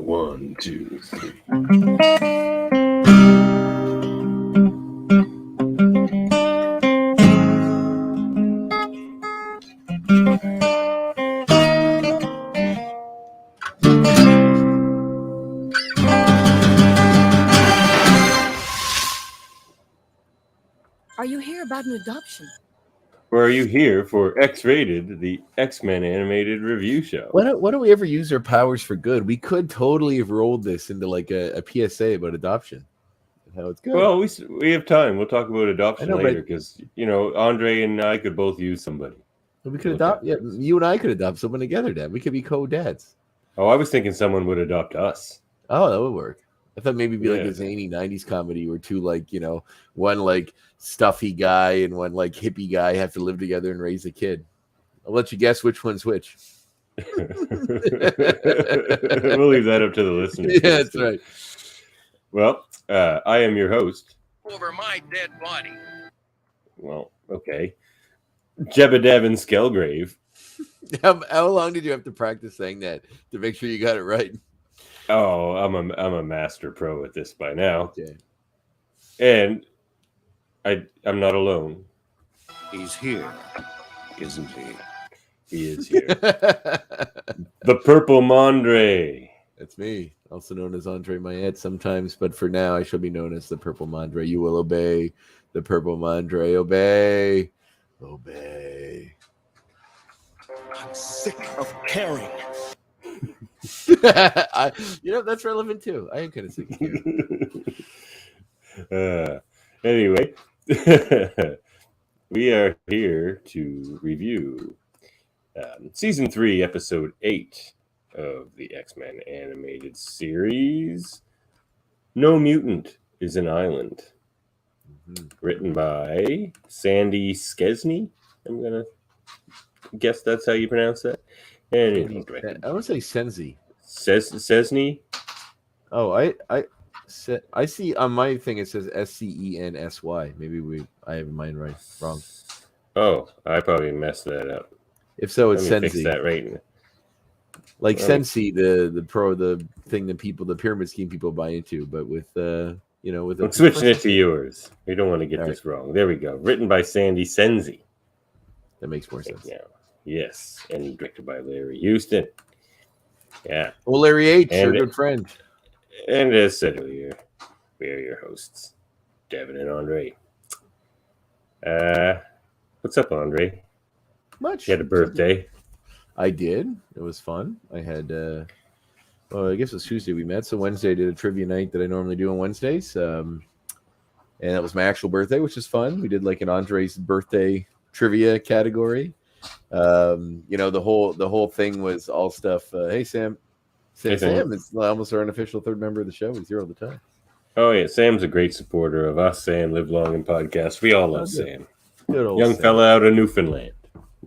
1, 2, 3. Are you here about an adoption? Or are you here for X-Rated, the X-Men animated review show? Why don't we ever use our powers for good? We could totally have rolled this into like a PSA about adoption and how it's good. Well, we have time. We'll talk about adoption I know, later because, Andre and I could both use somebody. We could adopt. Yeah, you and I could adopt someone together, Dad. We could be co-dads. Oh, I was thinking someone would adopt us. Oh, that would work. I thought maybe it'd be like a zany 90s comedy where two, one like stuffy guy and one like hippie guy have to live together and raise a kid. I'll let you guess which one's which. We'll leave that up to the listeners. Yeah, that's right. Well, I am your host. Over my dead body. Well, okay. Jebediah Skelgrave. How long did you have to practice saying that to make sure you got it right? Oh, I'm a master pro at this by now. Okay. And I'm not alone. He's here, isn't he? He is here. The Purple Mandre. That's me, also known as André Mayette sometimes, but for now I shall be known as the Purple Mandre. You will obey the Purple Mandre. Obey. Obey. I'm sick of caring. That's relevant too. I am kind of sick of you. Anyway, we are here to review Season 3, Episode 8 of the X-Men animated series. No Mutant is an Island. Mm-hmm. Written by Sandy Skesny. I'm going to guess that's how you pronounce that. And I want to say Senzi. Sesney? Oh, I see on my thing it says SCENSY. Maybe I have mine wrong. Oh, I probably messed that up. If so, it's Let me Sensi. fix that right now. Like Sensi, the thing that the pyramid scheme people buy into, but with I'm switching it to yours. We don't want to get this wrong. There we go. Written by Sandy Senzi. That makes more sense. Yeah. Yes, and directed by Larry Houston. Yeah. Well, Larry H, our good friend. And as said earlier, we are your hosts, Davan and André. What's up, André? Much. You had a birthday. I did. It was fun. I had, I guess it was Tuesday we met. So Wednesday I did a trivia night that I normally do on Wednesdays. And that was my actual birthday, which is fun. We did like an Andre's birthday trivia category. The whole thing was all stuff. Hey, Sam. Sam is almost our unofficial third member of the show. He's here all the time. Oh, yeah. Sam's a great supporter of us, Sam, Live Long and Podcast. We all love Sam. Good old young Sam. fella out of Newfoundland.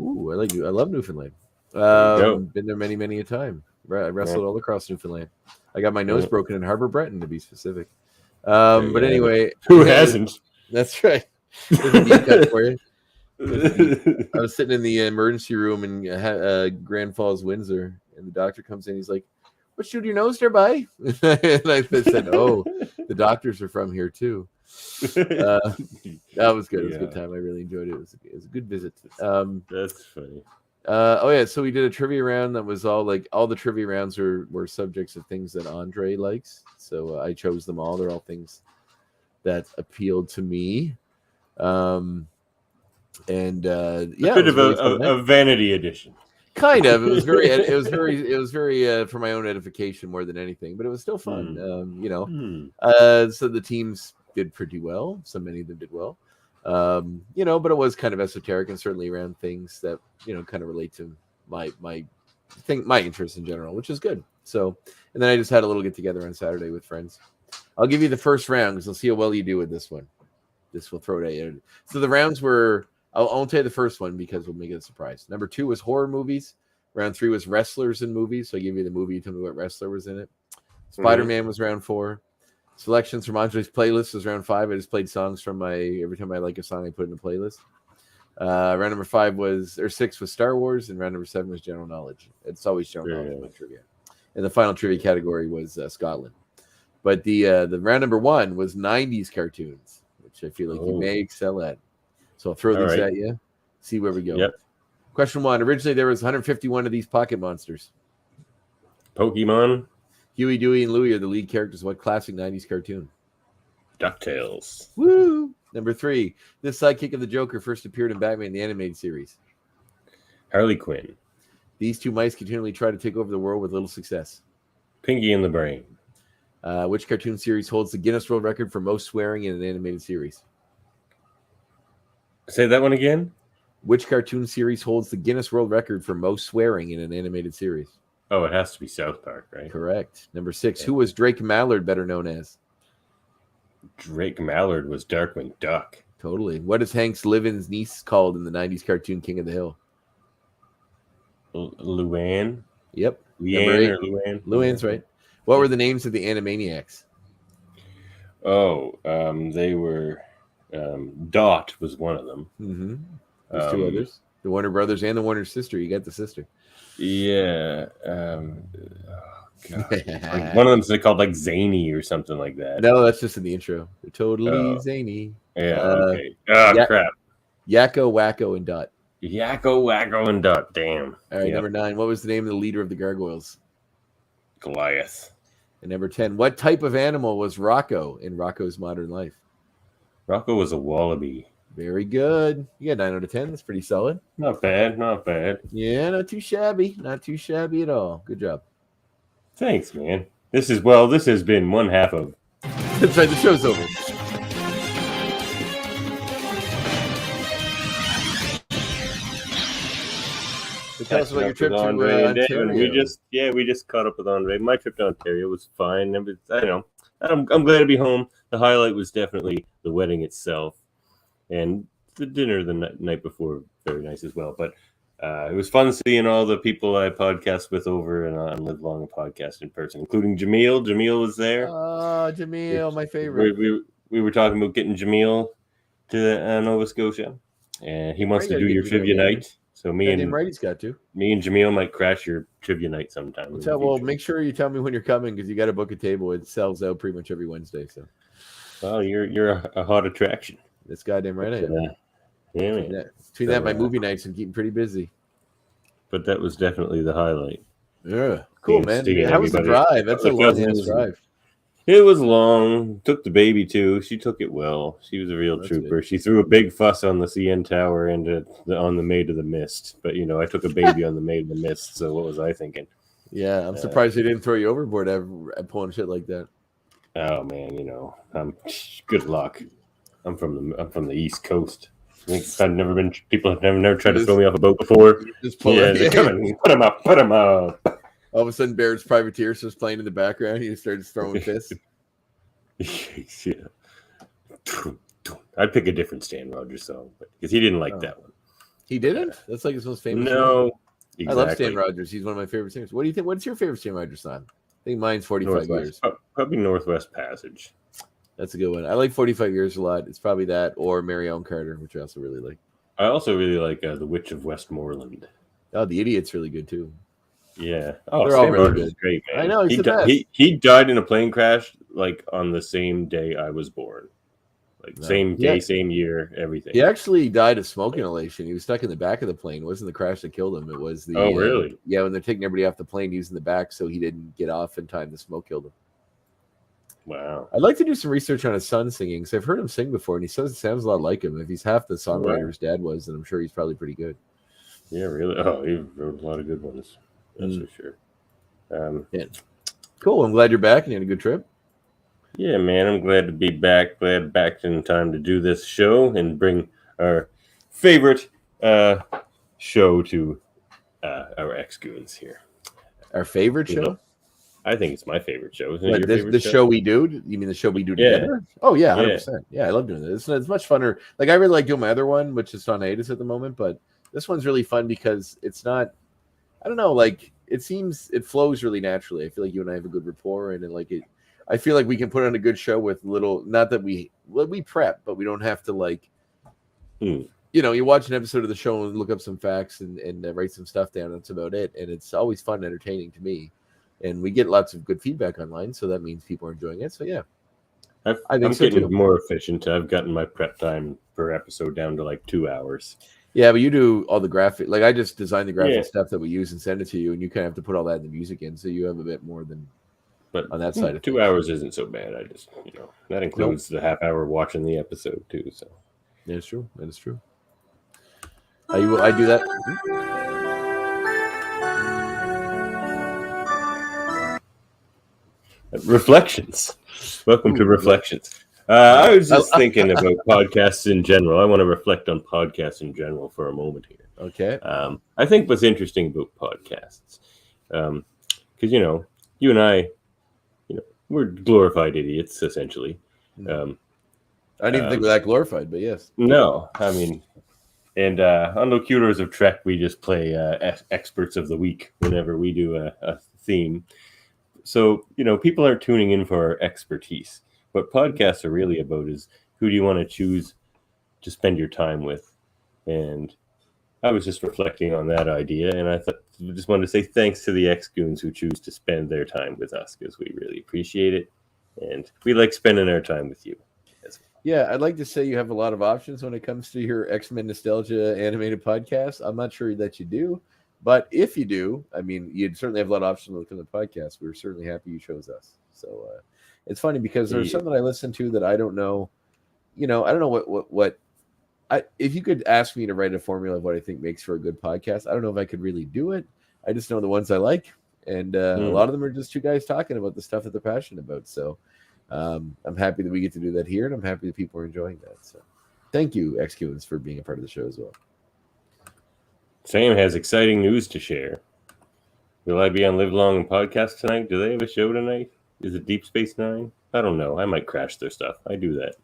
Ooh, I love Newfoundland. Been there many, many a time. I wrestled all across Newfoundland. I got my nose broken in Harbor Breton, to be specific. But anyway, who hasn't? That's right. There's a deep cut for you. I was sitting in the emergency room in Grand Falls, Windsor, and the doctor comes in. He's like, "What's you do to your nose there, buddy?" And I said, "Oh, the doctors are from here too." That was good. It was a good time. I really enjoyed it. It was a good visit. That's funny. So we did a trivia round that was all the trivia rounds were subjects of things that Andre likes. So I chose them all. They're all things that appealed to me. A bit of a vanity edition. Kind of. It was very for my own edification more than anything, but it was still fun. So the teams did pretty well. So many of them did well. But it was kind of esoteric and certainly around things that, kind of relate to my interests in general, which is good. So, and then I just had a little get together on Saturday with friends. I'll give you the first round because I'll see how well you do with this one. This will throw it at you. So the rounds were, I'll tell you the first one because we'll make it a surprise. Number 2 was horror movies. Round 3 was wrestlers in movies. So I give you the movie, you tell me what wrestler was in it. Spider-Man was round 4. Selections from Andre's playlist was round 5. I just played songs from every time I like a song, I put in a playlist. Round number 6 was Star Wars, and round number 7 was general knowledge. It's always general knowledge trivia. And the final trivia category was Scotland. But the round number 1 was 90s cartoons, which I feel like you may excel at. So I'll throw these at you, see where we go. Yep. Question 1. Originally, there was 151 of these pocket monsters. Pokemon. Huey, Dewey, and Louie are the lead characters of what classic 90s cartoon? DuckTales. Woo! Number 3. This sidekick of the Joker first appeared in Batman the Animated Series. Harley Quinn. These two mice continually try to take over the world with little success. Pinky and the Brain. Which cartoon series holds the Guinness World Record for most swearing in an animated series? Say that one again? Which cartoon series holds the Guinness World Record for most swearing in an animated series? Oh, it has to be South Park, right? Correct. Number 6. Who was Drake Mallard better known as? Drake Mallard was Darkwing Duck. Totally. What is Hank Slivin's niece called in the 90s cartoon King of the Hill? Luann? Yep. Leanne or Luann? Luann's right. What were the names of the Animaniacs? Oh, they were... Dot was one of them. Mm-hmm. There's 2 others. The Warner Brothers and the Warner sister. You got the sister. Yeah. Like one of them's called like Zany or something like that. No, that's just in the intro. They're totally zany. Yeah, okay. Oh, crap. Yakko, Wacko, and Dot. Yakko, Wacko, and Dot. Damn. All right, Number 9. What was the name of the leader of the Gargoyles? Goliath. And number 10. What type of animal was Rocco in Rocco's Modern Life? Rocco was a wallaby. Very good. You got 9 out of 10. That's pretty solid. Not bad, not bad. Yeah, not too shabby. Not too shabby at all. Good job. Thanks, man. This has been one half of... That's right, the show's over. So tell us about your trip to André and Ontario. Davan. We just caught up with André. My trip to Ontario was fine. I'm glad to be home. The highlight was definitely the wedding itself, and the dinner the night before, very nice as well. But it was fun seeing all the people I podcast with over and Live Long and Podcast in person, including Jamil. Jamil was there. Oh, Jamil, my favorite. We were talking about getting Jamil to Nova Scotia, and he wants to do your trivia night. So me and Jamil might crash your trivia night sometime. Well, make sure you tell me when you're coming because you got to book a table. It sells out pretty much every Wednesday. So, well, you're a hot attraction. That's goddamn right. I am. Yeah, man. Between that, my movie nights, I'm keeping pretty busy. But that was definitely the highlight. Yeah, cool, man. How was the drive? That's a long drive. It was long. Took the baby too. She took it well. She was a real trooper. Good. She threw a big fuss on the CN Tower and on the Maid of the Mist. But I took a baby on the Maid of the Mist. So what was I thinking? Yeah, I'm surprised they didn't throw you overboard at pulling shit like that. Oh man, good luck. I'm from the East Coast. People have never tried to throw me off a boat before. They're coming. Put them up. All of a sudden, Baird's Privateer starts playing in the background. He starts throwing fists. Yeah. I'd pick a different Stan Rogers song because he didn't like that one. He didn't? That's like his most famous song. No. Exactly. I love Stan Rogers. He's one of my favorite singers. What do you think? What's your favorite Stan Rogers song? I think mine's 45 Years. Probably Northwest Passage. That's a good one. I like 45 Years a lot. It's probably that or Mary Ellen Carter, which I also really like. I also really like The Witch of Westmoreland. Oh, The Idiot's really good too. Yeah. Oh, they're all really good. Is great, man. I know, he's the best. He died in a plane crash like on the same day I was born. Like same day, same year, everything. He actually died of smoke inhalation. He was stuck in the back of the plane. It wasn't the crash that killed him. It was the really? Yeah, when they're taking everybody off the plane, he was in the back, so he didn't get off in time. The smoke killed him. Wow. I'd like to do some research on his son singing because I've heard him sing before, and he says it sounds a lot like him. If he's half the songwriter his dad was, then I'm sure he's probably pretty good. Yeah, really. Oh, he wrote a lot of good ones. That's for sure. Yeah. Cool. I'm glad you're back and you had a good trip. Yeah, man. I'm glad to be back. Glad back in time to do this show and bring our favorite show to our ex-goons here. Our favorite show? I think it's my favorite show. Isn't it your favorite show we do? You mean the show we do together? Oh, yeah, 100%. Yeah, I love doing this. It's much funner. Like, I really like doing my other one, which is on hiatus at the moment, but this one's really fun because it's not, I don't know, like, it flows really naturally. I feel like you and I have a good rapport, and I feel like we can put on a good show with not that we prep, but we don't have to, like, you watch an episode of the show and look up some facts and write some stuff down. That's about it. And it's always fun and entertaining to me. and we get lots of good feedback online, so that means people are enjoying it. So yeah, I I'm think so getting too. more efficient. I've gotten my prep time per episode down to like 2 hours. Yeah, but you do all the graphic. Like I just design the graphic Yeah. stuff that we use and send it to you, and you kind of have to put all that in the music in, so you have a bit more than But on that side of 2 things. hours isn't so bad. I just, that includes the half hour watching the episode too. So Yeah, it's true. That is true. I do that. Reflections. Welcome to Reflections. I was just thinking about podcasts in general. I want to reflect on podcasts in general for a moment here. Okay. I think what's interesting about podcasts, because you and I, we're glorified idiots essentially. I didn't even think we're that glorified, but yes. No, I mean, and on Locutors of Trek, we just play experts of the week whenever we do a theme. So people are tuning in for our expertise. What podcasts are really about is who do you want to choose to spend your time with, and I was just reflecting on that idea, and I just wanted to say thanks to the ex-goons who choose to spend their time with us, because we really appreciate it, and we like spending our time with you as well. Yeah, I'd like to say you have a lot of options when it comes to your X-Men Nostalgia animated podcast. I'm not sure that you do, but if you do, I mean, you'd certainly have a lot of options within the podcast. We're certainly happy you chose us. So it's funny because there's some that I listen to that I don't know. I don't know what if you could ask me to write a formula of what I think makes for a good podcast, I don't know if I could really do it. I just know the ones I like, and a lot of them are just two guys talking about the stuff that they're passionate about. So I'm happy that we get to do that here, and I'm happy that people are enjoying that. So thank you, XQs, for being a part of the show as well. Sam has exciting news to share. Will I be on Live Long and Podcast tonight? Do they have a show tonight? Is it Deep Space Nine? I don't know. I might crash their stuff. I do that.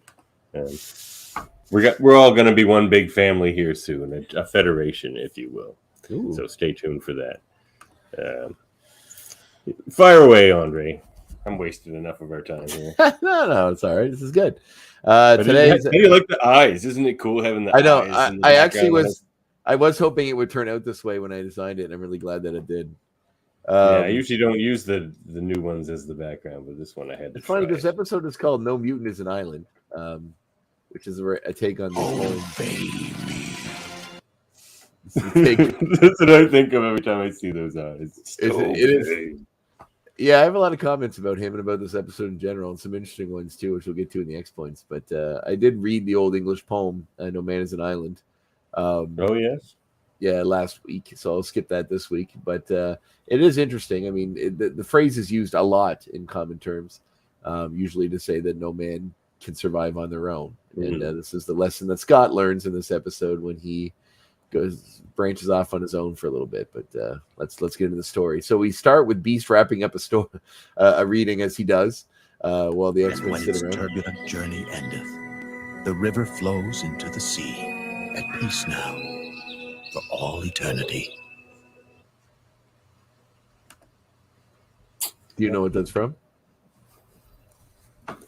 We're all going to be one big family here soon, a federation, if you will. Ooh. So stay tuned for that. Fire away, Andre. I'm wasting enough of our time here. No, it's all right. This is good. Today, how do you like the eyes? Isn't it cool having the eyes? I know. in the I actually background? I was hoping it would turn out this way when I designed it, and I'm really glad that it did. I usually don't use the new ones as the background, but this one I had to It's funny try. because this episode is called "No Mutant is an Island," which is a take on this That's what I think of every time I see those eyes. It is. Yeah, I have a lot of comments about him and about this episode in general, and some interesting ones too, which we'll get to in the X points. But I did read the old English poem "No Man is an Island." Oh yes. Yeah, last week, so I'll skip that this week. But it is interesting. I mean, the phrase is used a lot in common terms, usually to say that no man can survive on their own. And this is the lesson that Scott learns in this episode when he branches off on his own for a little bit. But let's get into the story. So we start with Beast wrapping up a reading as he does, while the X-Men when sit its around. turbulent journey endeth, the river flows into the sea, at peace now, for all eternity. Do you know what that's from?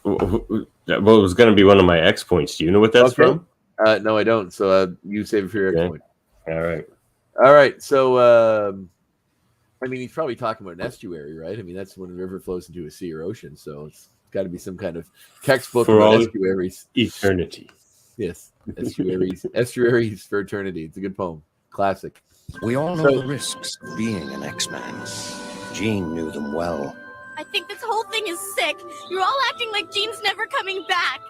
Well, it was going to be one of my X points. Do you know what that's from? No, I don't. So you save it for your X point. All right. So I mean, he's probably talking about an estuary, right? I mean, that's when the river flows into a sea or ocean. So it's got to be some kind of textbook For about all estuaries. Eternity. Yes, estuaries for eternity. It's a good poem, classic. We all know the risks of being an X-Man. Jean knew them well. I think this whole thing is sick. You're all acting like Jean's never coming back.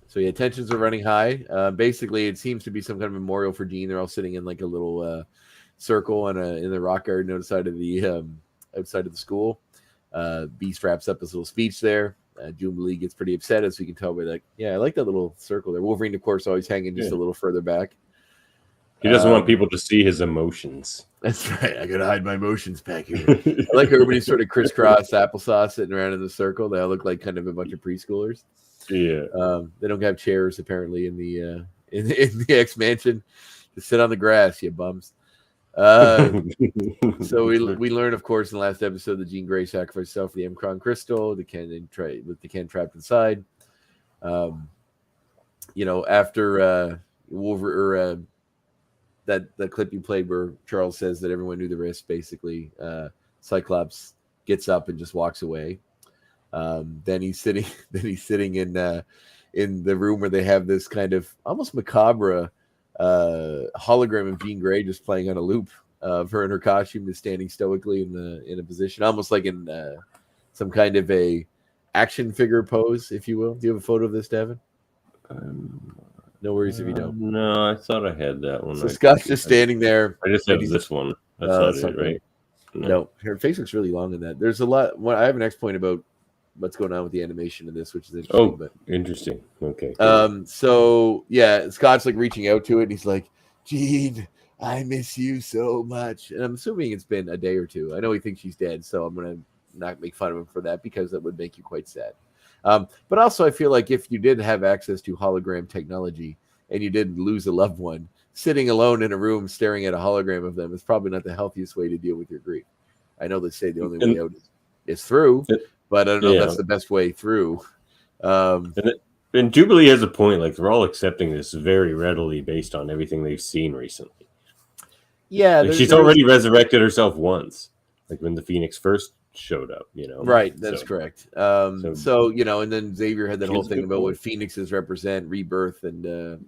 So yeah, tensions are running high. Basically, it seems to be some kind of memorial for Jean. They're all sitting in like a little circle in the rock garden outside of the school. Beast wraps up his little speech there. Jubilee gets pretty upset, as we can tell by like, I like that little circle there. Wolverine, of course, always hanging just a little further back. He doesn't want people to see his emotions. That's right. I gotta hide my emotions back here. I like how everybody's sort of crisscross applesauce sitting around in the circle. They all look like kind of a bunch of preschoolers. Yeah. They don't have chairs apparently in the X Mansion. Just sit on the grass, you bums. So we learn, of course, in the last episode that Jean Grey sacrificed herself for the Mcron crystal, with the Ken trapped inside. After Wolverine, that clip you played where Charles says that everyone knew the risk, basically, Cyclops gets up and just walks away. Then he's sitting in the room where they have this kind of almost macabre hologram of Jean Grey just playing on a loop of her in her costume, just standing stoically in a position, almost like in some kind of a action figure pose, if you will. Do you have a photo of this, Davan? No worries if you don't. No, I thought I had that one. So Scott's just standing there. I just have this one. That's not it, right? No, her face looks really long in that. There's a lot. I have an next point about what's going on with the animation of this, which is interesting. Oh, but interesting. Okay. So yeah, Scott's like reaching out to it, and he's like, "Jean, I miss you so much." And I'm assuming it's been a day or two. I know he thinks she's dead, so I'm gonna not make fun of him for that because that would make you quite sad. But also, I feel like if you did have access to hologram technology and you did lose a loved one, sitting alone in a room staring at a hologram of them is probably not the healthiest way to deal with your grief. I know they say the only way out is through, but I don't know if that's the best way through. And Jubilee has a point. Like, they're all accepting this very readily based on everything they've seen recently. Yeah, like she's already resurrected herself once, like when the Phoenix first showed up, Right, that's correct. So and then Xavier had that whole thing about what Phoenixes represent, rebirth and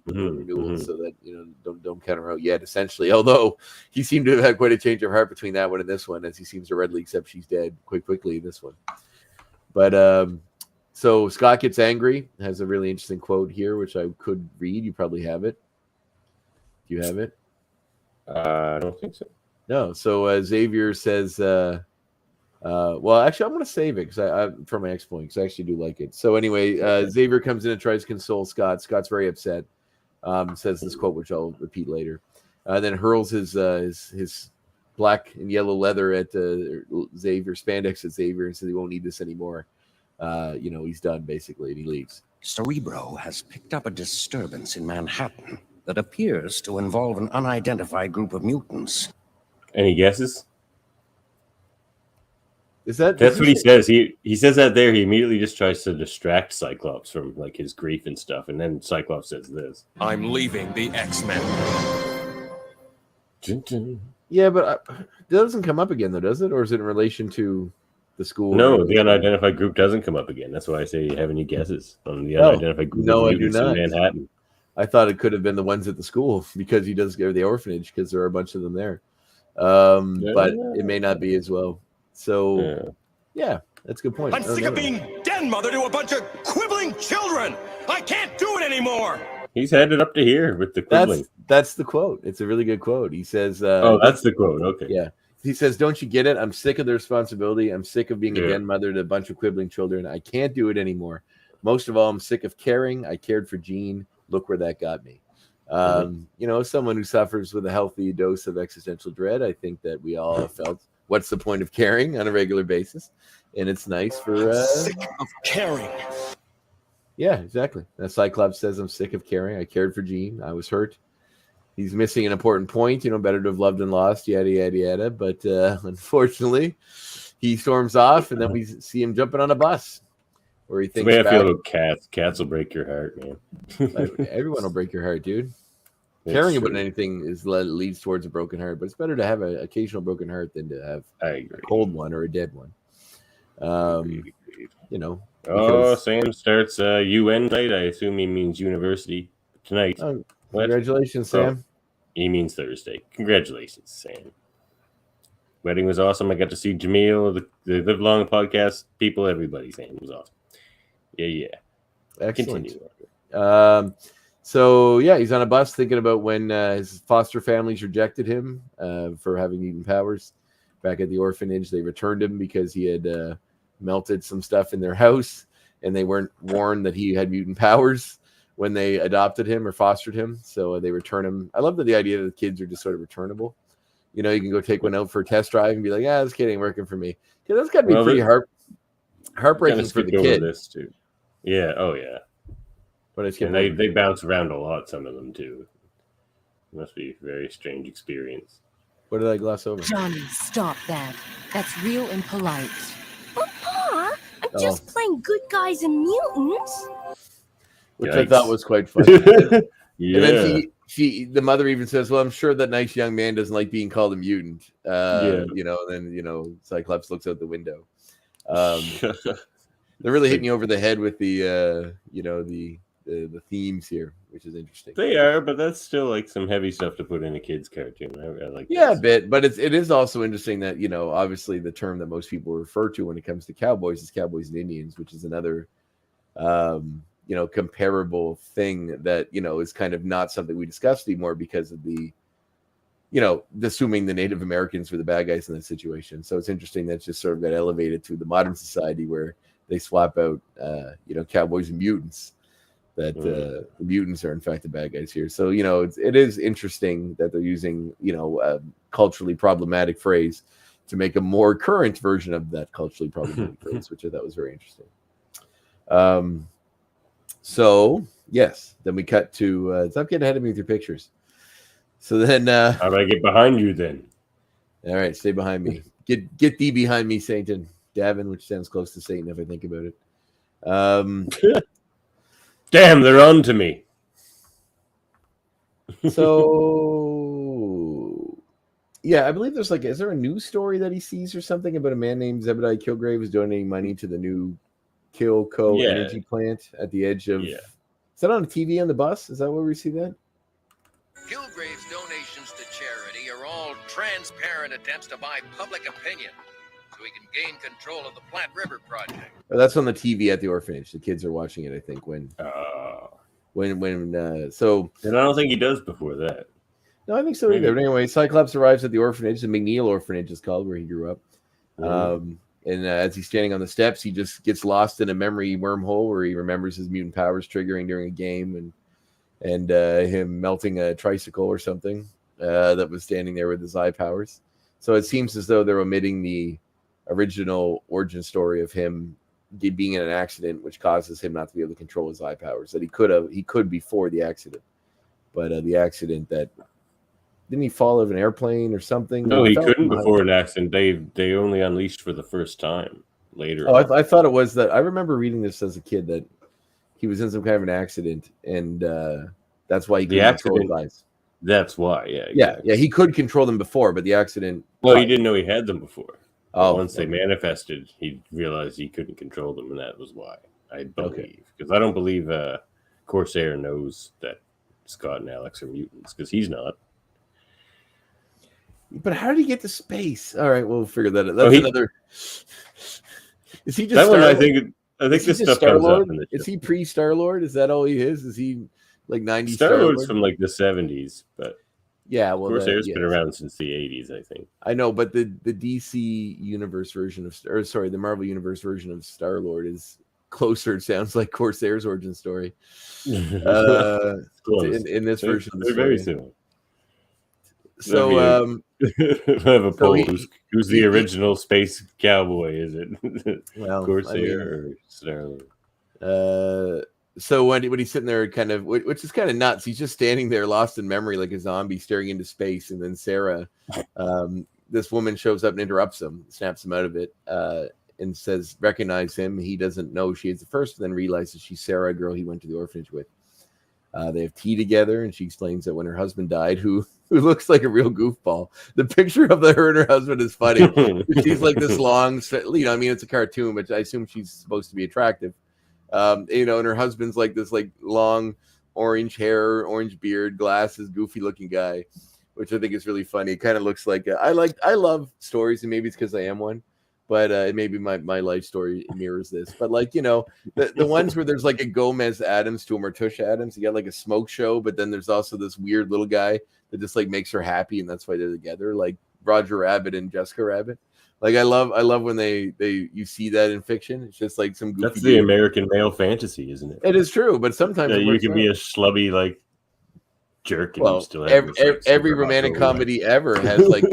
renewal, so that don't count her out yet, essentially. Although he seemed to have had quite a change of heart between that one and this one, as he seems to readily accept she's dead quite quickly in this one. But so Scott gets angry, has a really interesting quote here, which I could read. You probably have it. Do you have it? I don't think so. No. So Xavier says, well, actually, I'm going to save it for my next point because I actually do like it. So anyway, Xavier comes in and tries to console Scott. Scott's very upset. Says this quote, which I'll repeat later. Then hurls his black and yellow leather at Xavier, spandex at Xavier, and says he won't need this anymore. He's done basically, and he leaves. Cerebro has picked up a disturbance in Manhattan that appears to involve an unidentified group of mutants. Any guesses? That's what he says. He says that there. He immediately just tries to distract Cyclops from like his grief and stuff, and then Cyclops says this: I'm leaving the X-Men. Yeah, but it doesn't come up again, though, does it? Or is it in relation to the school? No, the unidentified group doesn't come up again. That's why I say you have any guesses on the unidentified group no, of I do mutants in not. Manhattan. I thought it could have been the ones at the school because he does go to the orphanage because there are a bunch of them there. But it may not be as well. So, yeah, that's a good point. I'm sick of being den mother to a bunch of quibbling children. I can't do it anymore. He's headed up to here with the quibbling. That's the quote. It's a really good quote. He says, oh, that's the quote. Okay. Yeah. He says, don't you get it? I'm sick of the responsibility. I'm sick of being a den mother to a bunch of quibbling children. I can't do it anymore. Most of all, I'm sick of caring. I cared for Jean. Look where that got me. Someone who suffers with a healthy dose of existential dread, I think that we all have felt what's the point of caring on a regular basis. And it's nice for I'm sick of caring. Yeah, exactly. That Cyclops says, I'm sick of caring. I cared for Jean. I was hurt. He's missing an important point. Better to have loved and lost, yada, yada, yada. But unfortunately, he storms off, and then we see him jumping on a bus. Where he thinks the way I feel about cats. Cats will break your heart, man. Everyone will break your heart, dude. That's Caring true. about anything leads towards a broken heart, but it's better to have an occasional broken heart than to have a cold one or a dead one. Sam starts UN night. I assume he means university tonight. Congratulations, Sam. He means Thursday. Congratulations, Sam. Wedding was awesome. I got to see Jamil, the Live Long podcast people, everybody. Sam was awesome. Yeah. Excellent. So he's on a bus thinking about when his foster families rejected him for having mutant powers. Back at the orphanage, they returned him because he had melted some stuff in their house, and they weren't warned that he had mutant powers when they adopted him or fostered him. So they return him. I love the idea that the kids are just sort of returnable. You can go take one out for a test drive and be like, this kid ain't working for me. Because that's got to be pretty heartbreaking for the kid. This too. Yeah. Oh, yeah. But it's they bounce around a lot, some of them, too. It must be a very strange experience. What did I gloss over? Johnny, stop that. That's real impolite. But Pa, I'm just playing good guys and mutants. Which I thought was quite funny. Yeah. And then the mother even says, "Well, I'm sure that nice young man doesn't like being called a mutant." You know, and then Cyclops looks out the window. They're really hitting you over the head with the the themes here, which is interesting. They are, but that's still like some heavy stuff to put in a kid's cartoon. I like a bit, but it is also interesting that obviously the term that most people refer to when it comes to cowboys is cowboys and Indians, which is another comparable thing that is kind of not something we discuss anymore because of the assuming the Native Americans were the bad guys in that situation. So it's interesting that just sort of got elevated to the modern society where they swap out cowboys and mutants. That the mutants are in fact the bad guys here. So it is interesting that they're using a culturally problematic phrase to make a more current version of that culturally problematic phrase, which I thought was very interesting. So yes, then we cut to stop getting ahead of me with your pictures. So then how do I get behind you then? All right, stay behind me. Get thee behind me, Satan. Davan, which sounds close to Satan if I think about it. Damn, they're on to me. So yeah, I believe there's is there a news story that he sees or something about a man named Zebediah Kilgrave who's donating money to the new Kilco energy plant at the edge of Is that on the TV on the bus? Is that where we see that? Kilgrave's donations to charity are all transparent attempts to buy public opinion so he can gain control of the Platte River project. Oh, that's on the TV at the orphanage. The kids are watching it, I think, so. And I don't think he does before that. No, I think so either. But anyway, Cyclops arrives at the orphanage, the McNeil Orphanage is called, where he grew up. And as he's standing on the steps, he just gets lost in a memory wormhole where he remembers his mutant powers triggering during a game and him melting a tricycle or something that was standing there with his eye powers. So it seems as though they're omitting the original origin story of him being in an accident, which causes him not to be able to control his eye powers. That he could before the accident, but the accident that didn't he fall out of an airplane or something? No, he couldn't before an accident. They only unleashed for the first time later. Oh, I thought it was that. I remember reading this as a kid that he was in some kind of an accident, and that's why he couldn't control his eyes. That's why, yeah. He could control them before, but the accident. Well, he didn't know he had them before. Oh, once they manifested, he realized he couldn't control them, and that was why. I believe, because I don't believe Corsair knows that Scott and Alex are mutants, because he's not. But how did he get to space? All right, we'll figure that out. That's another. Is he just that one? I think this stuff comes up. Is he pre Star-Lord? Is that all he is? Is he like 90s? Star-Lord's from like the 70s, but yeah, well, Corsair's been around since the 80s, I think. I know, but the DC universe version of, the Marvel universe version of Star-Lord is closer. It sounds like Corsair's origin story. In this version of the story. Very similar. So, I have a poll. Who's the original space cowboy? Is it Corsair or Star-Lord? So when he's sitting there, kind of, which is kind of nuts, he's just standing there, lost in memory, like a zombie, staring into space. And then Sarah, this woman, shows up and interrupts him, snaps him out of it, and says, "Recognize him." He doesn't know she is the first, and then realizes she's Sarah, a girl he went to the orphanage with. They have tea together, and she explains that when her husband died, who looks like a real goofball. The picture of her and her husband is funny. She's like this long, I mean, it's a cartoon, but I assume she's supposed to be attractive. And her husband's like this, like long orange hair, orange beard, glasses, goofy looking guy, which I think is really funny. It kind of looks like I love stories, and maybe it's because I am one. But maybe my life story mirrors this. But the ones where there's like a Gomez Adams to a Martush Adams, you got like a smoke show, but then there's also this weird little guy that just like makes her happy, and that's why they're together, like Roger Rabbit and Jessica Rabbit. Like I love when you see that in fiction. It's just like some goofy. That's the American male fantasy, isn't it? It is true, but sometimes you can be a schlubby like jerk. And well, you still have every romantic comedy ever has like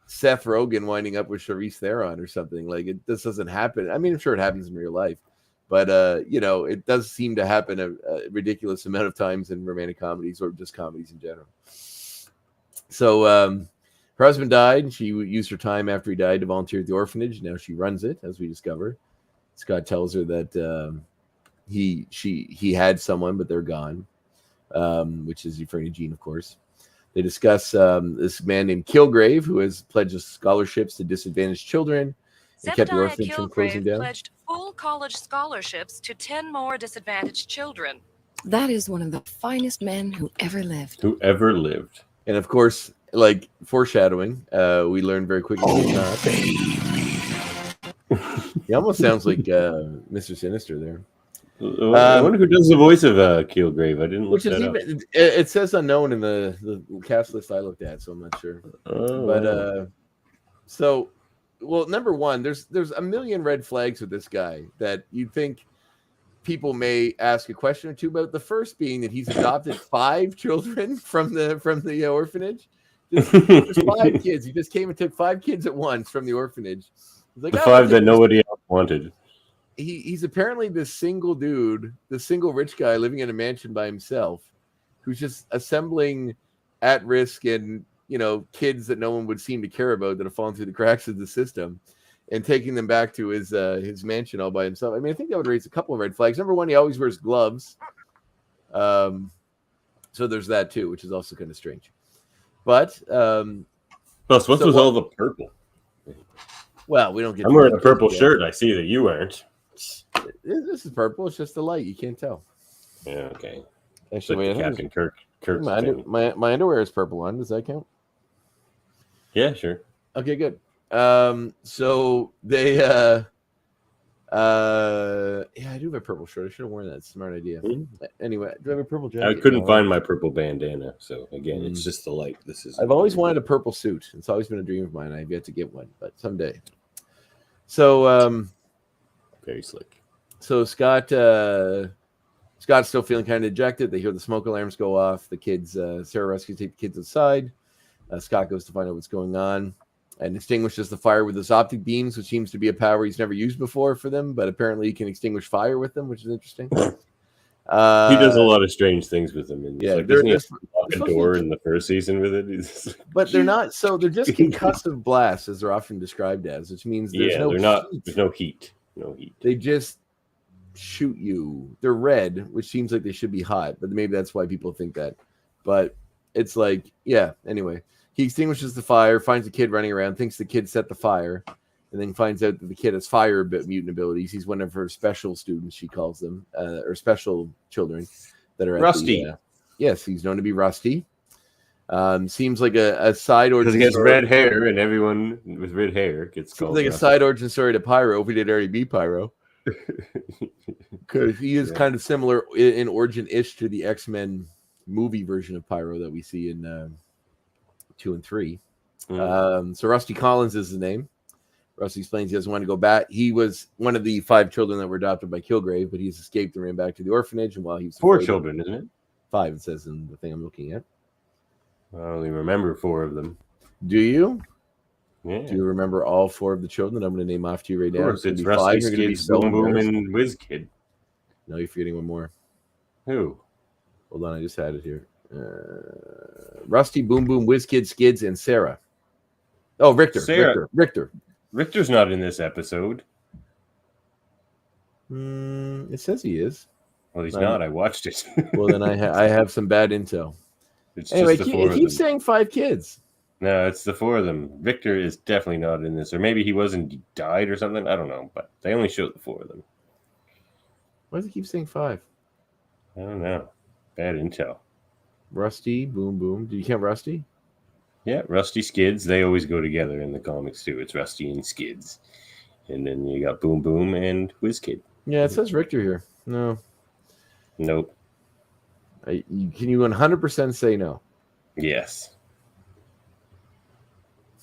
Seth Rogen winding up with Charlize Theron or something. Like this doesn't happen. I mean, I'm sure it happens in real life, but it does seem to happen a ridiculous amount of times in romantic comedies or just comedies in general. So her husband died, and she used her time after he died to volunteer at the orphanage. Now she runs it, as we discover. Scott tells her that he had someone, but they're gone. which is referring to Jean, of course. They discuss this man named Kilgrave, who has pledged scholarships to disadvantaged children and kept the Zebediah orphanage from closing Kilgrave down. pledged full college scholarships to 10 more disadvantaged children. That is one of the finest men who ever lived. Who ever lived? And of course, like foreshadowing, we learned very quickly he's not. He almost sounds like Mr. Sinister there. I wonder who does the voice of Kilgrave. I didn't look Which is that up. even, it says unknown in the cast list I looked at, so I'm not sure. Oh. But so, well, number one, there's a million red flags with this guy that you'd think people may ask a question or two about. The first being that he's adopted 5 children from the orphanage. Just 5 kids. He just came and took 5 kids at once from the orphanage. He's like, the 5 that nobody else wanted. He's apparently this single dude, the single rich guy living in a mansion by himself, who's just assembling at risk and kids that no one would seem to care about that have fallen through the cracks of the system, and taking them back to his mansion all by himself. I mean, I think that would raise a couple of red flags. Number one, he always wears gloves, so there's that too, which is also kind of strange. But plus, what's with all the purple? Well, we don't get. I'm wearing a purple shirt. I see that you aren't. This is purple. It's just the light. You can't tell. Yeah. Okay. Actually, like Captain Kirk. My underwear is purple one. Does that count? Yeah, sure. Okay, good. So they yeah, I do have a purple shirt. I should have worn that. Smart idea. Anyway, do I have a purple jacket? I couldn't find my purple bandana, so again, it's just the light. I've always wanted a purple suit. It's always been a dream of mine. I've yet to get one, but someday. So very slick. So Scott's still feeling kind of dejected. They hear the smoke alarms go off. The kids, Sarah rescues, take the kids outside. Scott goes to find out what's going on and extinguishes the fire with his optic beams, which seems to be a power he's never used before for them, but apparently he can extinguish fire with them, which is interesting. He does a lot of strange things with them. And yeah, like, doesn't he lock a door in the first season with it? But they're not. So they're just concussive blasts, as they're often described as, which means there's no heat. There's no heat. No heat. They just shoot you. They're red, which seems like they should be hot, but maybe that's why people think that. But it's like, yeah. Anyway, he extinguishes the fire, finds the kid running around, thinks the kid set the fire, and then finds out that the kid has fire mutant abilities. He's one of her special students, she calls them, or special children that are Rusty. Yes, he's known to be Rusty. Seems like a side origin. Because he has red hair, and everyone with red hair gets called. Like Rusty. A side origin story to Pyro. If we did already be Pyro, because he is kind of similar in origin-ish to the X-Men movie version of Pyro that we see in 2 and 3. So Rusty Collins is his name. Rusty explains he doesn't want to go back. He was one of the 5 children that were adopted by Kilgrave, but he's escaped and ran back to the orphanage. And while he was 4 children, isn't it? 5, it says in the thing I'm looking at. I only remember 4 of them. Do you? Yeah. Do you remember all 4 of the children? I'm going to name off to you right now. Of course, it's Rusty, Skids, Boom Boom, and WizKid. No, you're forgetting one more. Who? Hold on, I just had it here. Rusty, Boom Boom, WizKid, Skids, and Sarah. Oh, Richter. Richter's not in this episode. It says he is. Well, he's not. I watched it. Well, then I have some bad intel. It's anyway, just the 4 of them. Keep saying 5 kids. No, it's the 4 of them. Victor is definitely not in this, or maybe he wasn't died or something. I don't know, but they only showed the 4 of them. Why does it keep saying 5? I don't know. Bad intel. Rusty, Boom Boom. Did you count Rusty? Yeah, Rusty, Skids. They always go together in the comics too. It's Rusty and Skids, and then you got Boom Boom and WizKid. Yeah, it says Richter here. No. Nope. Can you 100% say no? Yes.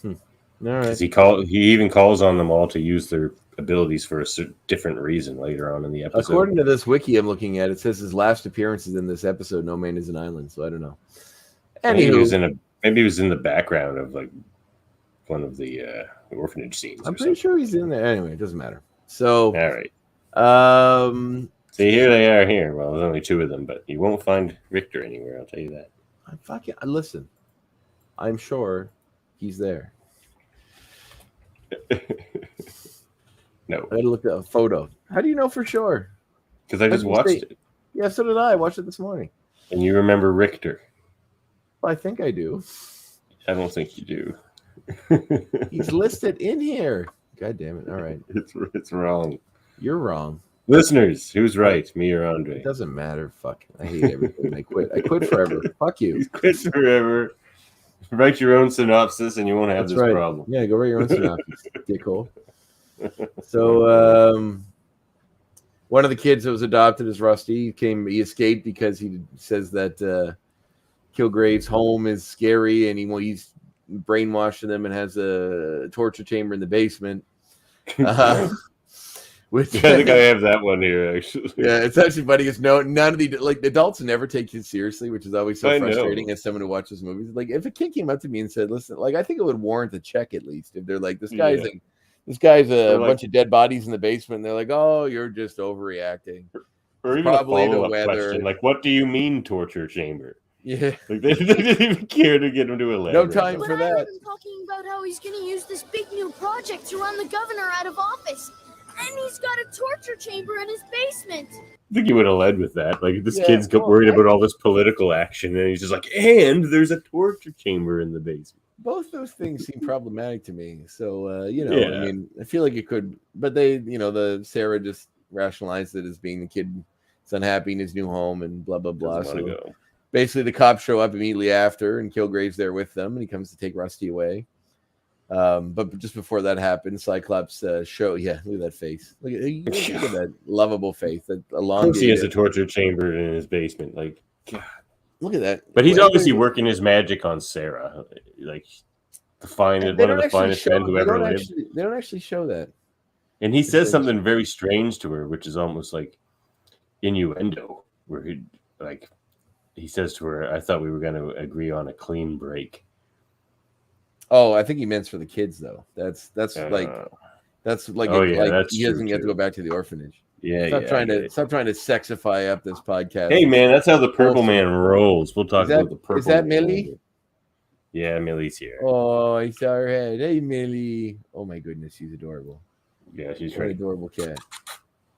All right. He even calls on them all to use their abilities for a different reason later on in the episode. According to this wiki I'm looking at, it says his last appearances in this episode, No Man is an Island, so I don't know. Maybe he was in the background of like one of the orphanage scenes. I'm pretty sure he's in there. Anyway, it doesn't matter. So all right. See, here they are here. Well, there's only 2 of them, but you won't find Richter anywhere, I'll tell you that. Listen. I'm sure he's there. No. I had to look at a photo. How do you know for sure? Because I just watched it. Yeah, so did I. Watched it this morning. And you remember Richter. I think I do. I don't think you do. He's listed in here. God damn it. All right. It's wrong. You're wrong. Listeners, who's right? Me or Andre? It doesn't matter. Fuck. I hate everything. I quit. I quit forever. Fuck you. He's quit forever. Write your own synopsis and you won't have this problem. Yeah, go write your own synopsis, dickhole. So one of the kids that was adopted is Rusty. He escaped because he says that Kilgrave's home is scary and he's brainwashing them and has a torture chamber in the basement. Which I think I have that one here, actually. Yeah, it's actually funny because none of the adults never take you seriously, which is always so frustrating as someone who watches movies. Like if a kid came up to me and said, "Listen, like I think it would warrant a check at least." If they're like, "This guy's a bunch of dead bodies in the basement," and they're like, "Oh, you're just overreacting." Or even probably a the follow-up weather. question, like, "What do you mean torture chamber?" Yeah, like they didn't even care to get him to elaborate. No time But for I that. heard him talking about how he's going to use this big new project to run the governor out of office. And he's got a torture chamber in his basement. I think he would have led with that. Like, this kid's worried about all this political action, and he's just like, and there's a torture chamber in the basement. Both those things seem problematic to me. So, I mean, I feel like it could, but they, the Sarah just rationalized it as being the kid is unhappy in his new home and blah, blah, blah. So basically the cops show up immediately after and Kilgrave's there with them and he comes to take Rusty away. But just before that happened, Cyclops look at that face. Look at that lovable face. That elongated. He has a torture chamber in his basement. Like, God. Look at that. But he's obviously working his magic on Sarah, like one of the finest men who ever lived. They don't actually show that. And he says something very strange to her, which is almost like innuendo, where he says to her, "I thought we were going to agree on a clean break." Oh, I think he meant for the kids though. That's he doesn't get to go back to the orphanage. Stop trying to sexify up this podcast. Hey man, that's how the Purple Man rolls. We'll talk about the Purple. Is that Millie? Yeah, Millie's here. Oh, I saw her head. Hey Millie. Oh my goodness, she's adorable. Yeah, she's an adorable cat.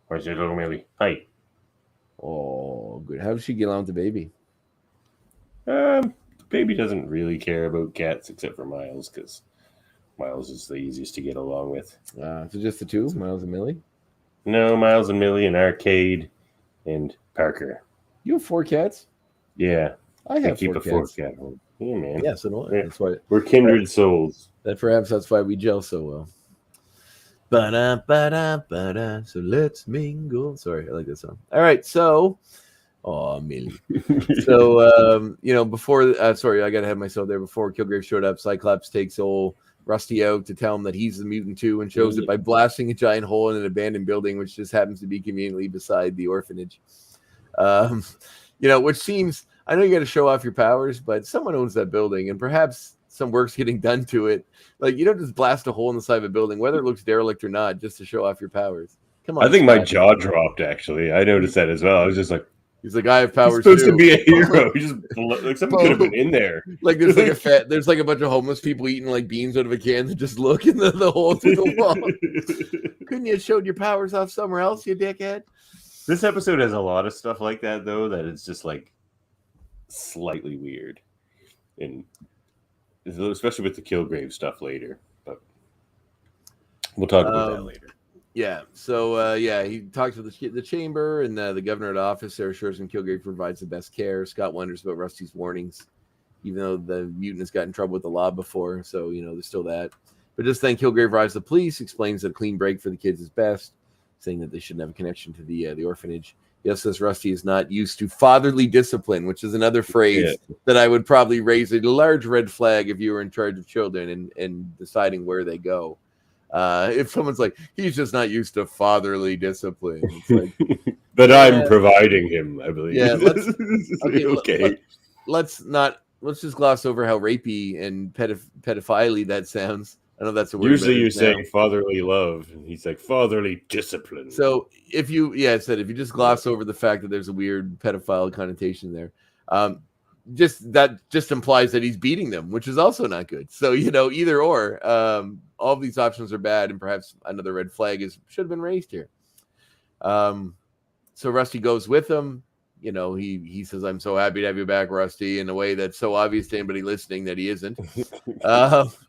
Where's your little Millie? Hi. Oh, good. How does she get along with the baby? Baby doesn't really care about cats except for Miles, because Miles is the easiest to get along with. So just the two, Miles and Millie? No, Miles and Millie and Arcade and Parker. You have 4 cats? Yeah. I have keep 4 a 4-cat home. Yeah, man. Yeah, so do I. Yeah. That's why we're kindred souls. That's why we gel so well. Ba-da, so let's mingle. Sorry, I like that song. All right, so Millie. So before sorry, I gotta have myself there. Before Kilgrave showed up, Cyclops takes old Rusty out to tell him that he's the mutant too, and shows it by blasting a giant hole in an abandoned building, which just happens to be conveniently beside the orphanage. Which seems, I know you got to show off your powers, but someone owns that building, and perhaps some work's getting done to it. Like, you don't just blast a hole in the side of a building, whether it looks derelict or not, just to show off your powers. Come on. I think my jaw dropped, actually. I noticed that as well. I was just like, he's like, I have powers. He's supposed to be a hero. He just like something could have been in there. Like there's like a bunch of homeless people eating like beans out of a can that just look in the hole through the wall. Couldn't you have showed your powers off somewhere else, you dickhead? This episode has a lot of stuff like that, though, that it's just like slightly weird, and especially with the Kilgrave stuff later. But we'll talk about that later. Yeah. So he talks to the chamber, and the governor at office there assures him Kilgrave provides the best care. Scott wonders about Rusty's warnings, even though the mutant has got in trouble with the law before. So there's still that. But just then Kilgrave arrives the police, explains that a clean break for the kids is best, saying that they shouldn't have a connection to the orphanage. He also says Rusty is not used to fatherly discipline, which is another phrase that I would probably raise a large red flag if you were in charge of children and deciding where they go. If someone's like, he's just not used to fatherly discipline, it's like, but I'm providing him, I believe. Yeah, let's just gloss over how rapey and pedophilia that sounds. I know that's a word. Usually you say fatherly love, and he's like fatherly discipline. So if you just gloss over the fact that there's a weird pedophile connotation there, just implies that he's beating them, which is also not good. So either or, all of these options are bad, and perhaps another red flag should have been raised here. So Rusty goes with him, he says, "I'm so happy to have you back, Rusty," in a way that's so obvious to anybody listening that he isn't.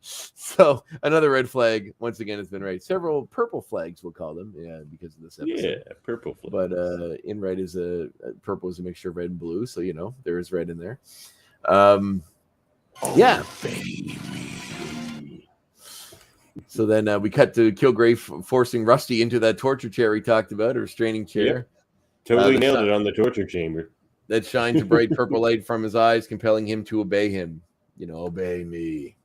So another red flag once again has been raised. Several purple flags, we'll call them, because of this episode. Yeah, purple flags. But in red is purple is a mixture of red and blue, so there is red in there. Yeah. So then we cut to Kilgrave forcing Rusty into that torture chair he talked about, or restraining chair. Yep. Totally nailed it on the torture chamber. That shines a bright purple light from his eyes, compelling him to obey him. Obey me.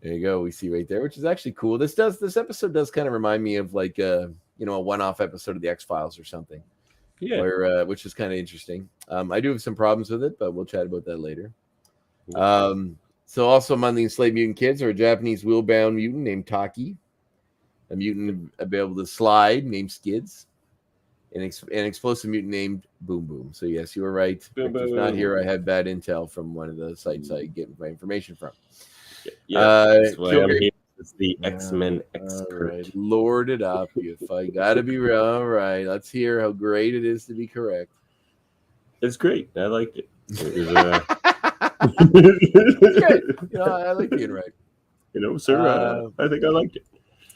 There you go. We see right there, which is actually cool. This episode does kind of remind me of like a one-off episode of the X-Files or something. Yeah. Which is kind of interesting. I do have some problems with it, but we'll chat about that later. So also among the enslaved mutant kids are a Japanese wheel-bound mutant named Taki, a mutant able to slide named Skids, an explosive mutant named Boom Boom. So yes, you were right. Victor's not here. I had bad intel from one of the sites I get my information from. That's why I'm here. It's the X-Men expert. Right. Lord it up. If I gotta be all right, let's hear how great it is to be correct. It's great. I liked it. It was, I like being right. Sir, I think I liked it.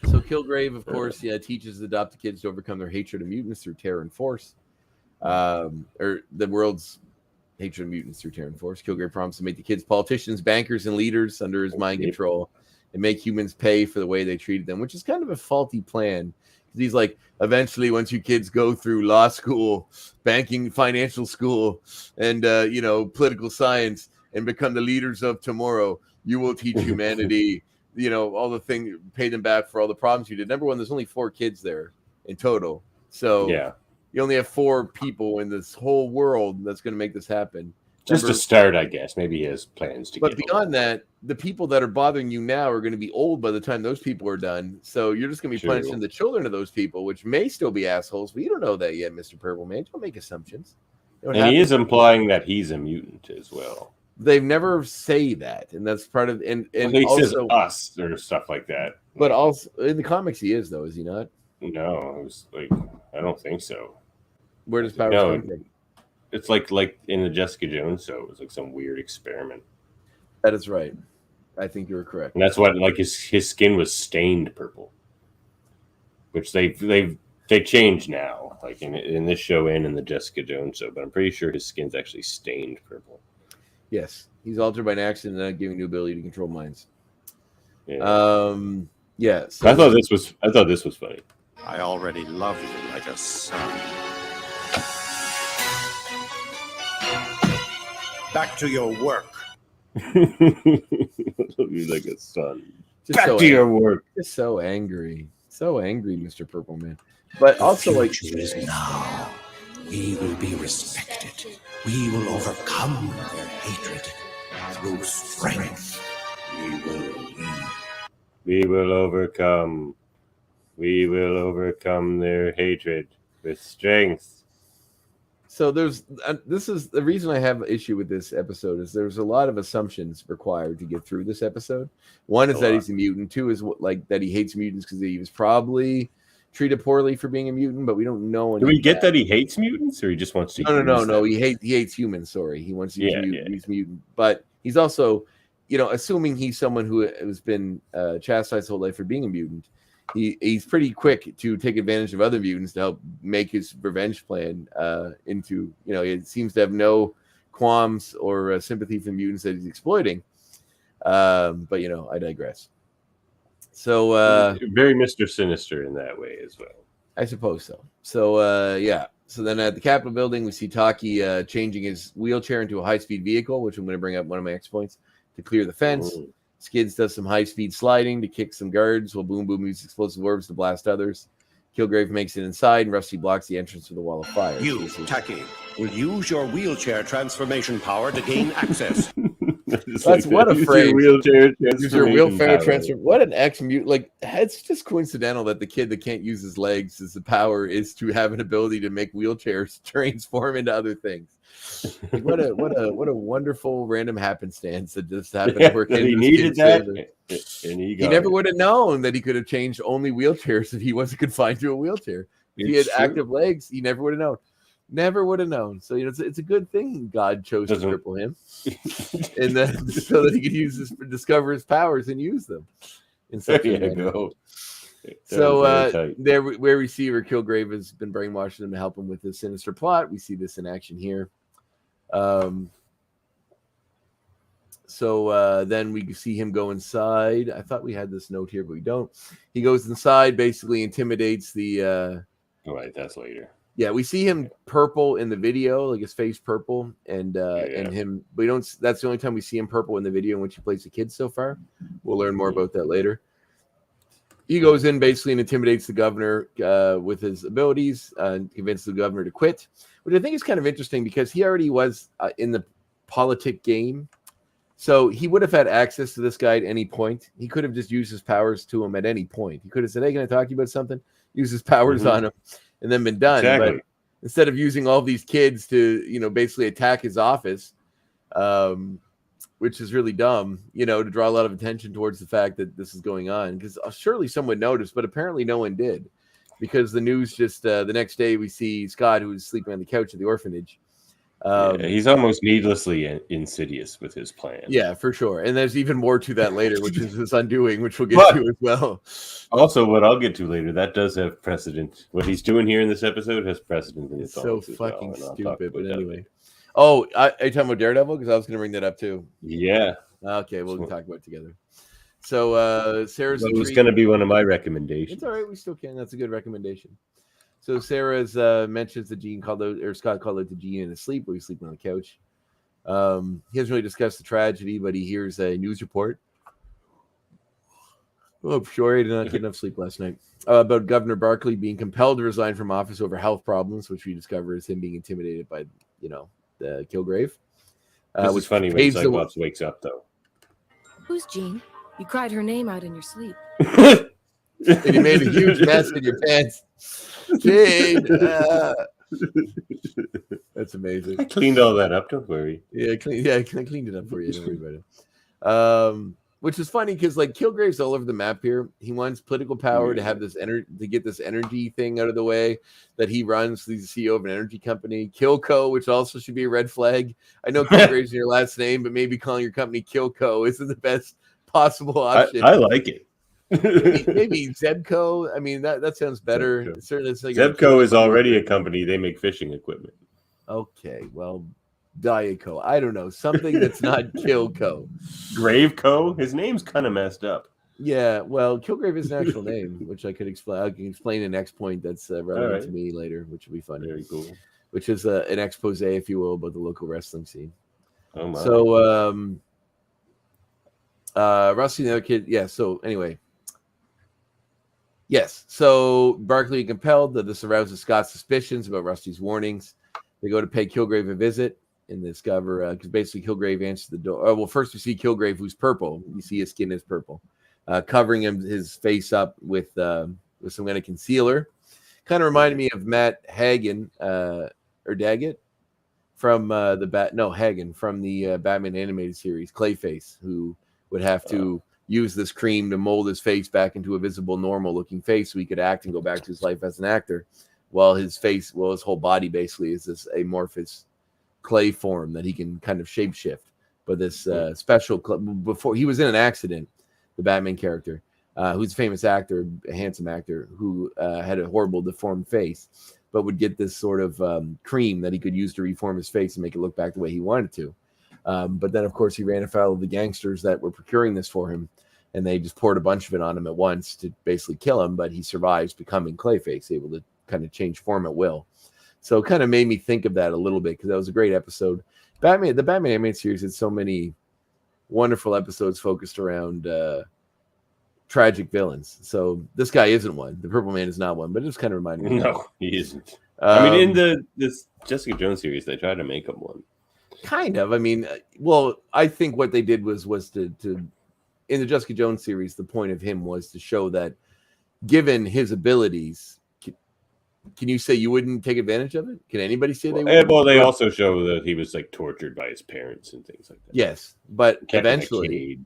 So Kilgrave, of course, teaches the adopted kids to overcome their hatred of mutants through terror and force. Or the world's hatred of mutants through terror and force. Kilgrave promised to make the kids politicians, bankers, and leaders under his mind control and make humans pay for the way they treated them, which is kind of a faulty plan. He's like, eventually, once you kids go through law school, banking, financial school, and political science, and become the leaders of tomorrow, you will teach humanity, all the things, pay them back for all the problems you did. Number one, there's only 4 kids there in total, so you only have 4 people in this whole world that's going to make this happen. Just a start, I guess. Maybe he has plans to. But beyond that, the people that are bothering you now are going to be old by the time those people are done. So you're just going to be punishing the children of those people, which may still be assholes. But you don't know that yet, Mr. Purple Man. Don't make assumptions. And he is implying that he's a mutant as well. They've never say that, and that's part of and he also says us or stuff like that. But also in the comics, he is though, is he not? No, it was like I don't think so. Where does powers come from? It's like in the Jessica Jones show. It was like some weird experiment. That is right. I think you're correct. And that's what his skin was stained purple, which they changed now, like in this show and in the Jessica Jones show. But I'm pretty sure his skin's actually stained purple. Yes, he's altered by an accident, not giving the ability to control minds. Yeah. So I thought this was funny. I already love you like a son. Back to your work. Love you like a son. Just Back to your work. Just so angry, Mr. Purple Man. But also, the future is now. We will be respected. We will overcome their hatred through strength. We will overcome. We will overcome their hatred with strength. So this is the reason I have an issue with this episode is there's a lot of assumptions required to get through this episode. One is that he's a mutant. 2 is that he hates mutants because he was probably treated poorly for being a mutant, but we don't know. Do we get that he hates mutants, or he just wants to? No. He hates humans. Sorry, he wants to use mutant, but he's also, assuming he's someone who has been chastised his whole life for being a mutant. He's pretty quick to take advantage of other mutants to help make his revenge plan into, it seems to have no qualms or sympathy for mutants that he's exploiting. But, I digress. So very Mr. Sinister in that way as well. I suppose so. So, So then at the Capitol building, we see Taki changing his wheelchair into a high-speed vehicle, which I'm going to bring up one of my X points, to clear the fence. Ooh. Skids does some high-speed sliding to kick some guards, while Boom Boom uses explosive orbs to blast others. Kilgrave makes it inside, and Rusty blocks the entrance to the wall of fire. You, Taki, will use your wheelchair transformation power to gain access. That's what a phrase. Use your wheelchair transformation. What an X-mute. Like, it's just coincidental that the kid that can't use his legs as the power is to have an ability to make wheelchairs transform into other things. Like, what a wonderful random happenstance that just happened to work. He needed that, and he never would have known that he could have changed only wheelchairs if he wasn't confined to a wheelchair. If he had active legs, he never would have known. Never would have known. So it's a good thing God chose to cripple him, and then so that he could discover his powers and use them. In such a manner. Go. So there, where we see where Kilgrave has been brainwashing him to help him with this sinister plot. We see this in action here. So then we see him go inside. I thought we had this note here, but we don't. He goes inside, basically intimidates the. Right, that's later. Yeah, we see him purple in the video, like his face purple, and him. We don't. That's the only time we see him purple in the video in which he plays the kid so far. We'll learn more about that later. He goes in basically and intimidates the governor with his abilities, and convinces the governor to quit, which I think is kind of interesting because he already was in the politic game. So he would have had access to this guy at any point. He could have just used his powers to him at any point. He could have said, "Hey, can I talk to you about something?" Use his powers on him, and then been done. Exactly. But instead of using all these kids to, basically attack his office, which is really dumb, to draw a lot of attention towards the fact that this is going on. Because surely someone noticed, but apparently no one did. Because the news just the next day we see Scott, who's sleeping on the couch at the orphanage. He's almost needlessly insidious with his plan. Yeah, for sure. And there's even more to that later, which is his undoing, which we'll get to as well. Also, what I'll get to later, that does have precedent. What he's doing here in this episode has precedent in its so own. Fucking stupid, but anyway. Oh, are you talking about Daredevil? Because I was going to bring that up too. Yeah. Okay, we'll talk about it together. So Sarah's. It was going to be one of my recommendations. It's all right. We still can. That's a good recommendation. So Sarah's mentions that Scott called out to Gene in his sleep, where he's sleeping on the couch. He hasn't really discussed the tragedy, but he hears a news report. Oh, I'm sure he did not get enough sleep last night. About Governor Barkley being compelled to resign from office over health problems, which we discover is him being intimidated by, the Kilgrave. This is funny when Cyclops wakes up, though. Who's Jean? You cried her name out in your sleep. And you made a huge mess in your pants. Jane. That's amazing. I cleaned all that up. Don't worry. Yeah, I cleaned it up for you. Don't worry about it. Which is funny because Kilgrave's all over the map here. He wants political power to have this energy, to get this energy thing out of the way that he runs. He's the CEO of an energy company, Kilco, which also should be a red flag. I know Kilgrave's your last name, but maybe calling your company Kilco isn't the best possible option. I like it. maybe Zebco. I mean, that sounds better. Zebco. Certainly, it's Zebco is already a company. They make fishing equipment. Okay, well, Diaco. I don't know. Something that's not Kilco. Graveco? His name's kind of messed up. Yeah, well, Kilgrave is an actual name, which I could explain. I can explain the next point that's relevant to me later, which will be fun. Very cool. Which is an expose, if you will, about the local wrestling scene. Oh my. So, Rusty and the other kid. Yeah. So anyway. Yes. So Barkley compelled that this arouses Scott's suspicions about Rusty's warnings. They go to pay Kilgrave a visit and discover because basically Kilgrave answers the door. Well, first we see Kilgrave, who's purple. You see his skin is purple, covering his face up with some kind of concealer. Kind of reminded me of Matt Hagen or Daggett from Hagen from the Batman animated series, Clayface, who would have to use this cream to mold his face back into a visible, normal-looking face so he could act and go back to his life as an actor, while his whole body basically is this amorphous clay form that he can kind of shapeshift. But this special before he was in an accident, the Batman character, who's a famous actor, a handsome actor who had a horrible deformed face, but would get this sort of cream that he could use to reform his face and make it look back the way he wanted to. But then, of course, he ran afoul of the gangsters that were procuring this for him, and they just poured a bunch of it on him at once to basically kill him. But he survives, becoming Clayface, able to kind of change form at will. So it kind of made me think of that a little bit because that was a great episode. The Batman animated series had so many wonderful episodes focused around tragic villains. So this guy isn't one. The Purple Man is not one, but it just kind of reminded me. No, he isn't. I mean, in this Jessica Jones series, they tried to make him one. Kind of. I mean, well, I think what they did was to in the Jessica Jones series, the point of him was to show that given his abilities, can you say you wouldn't take advantage of it? Can anybody say they would? Well, they also show that he was tortured by his parents and things like that. Yes, but eventually,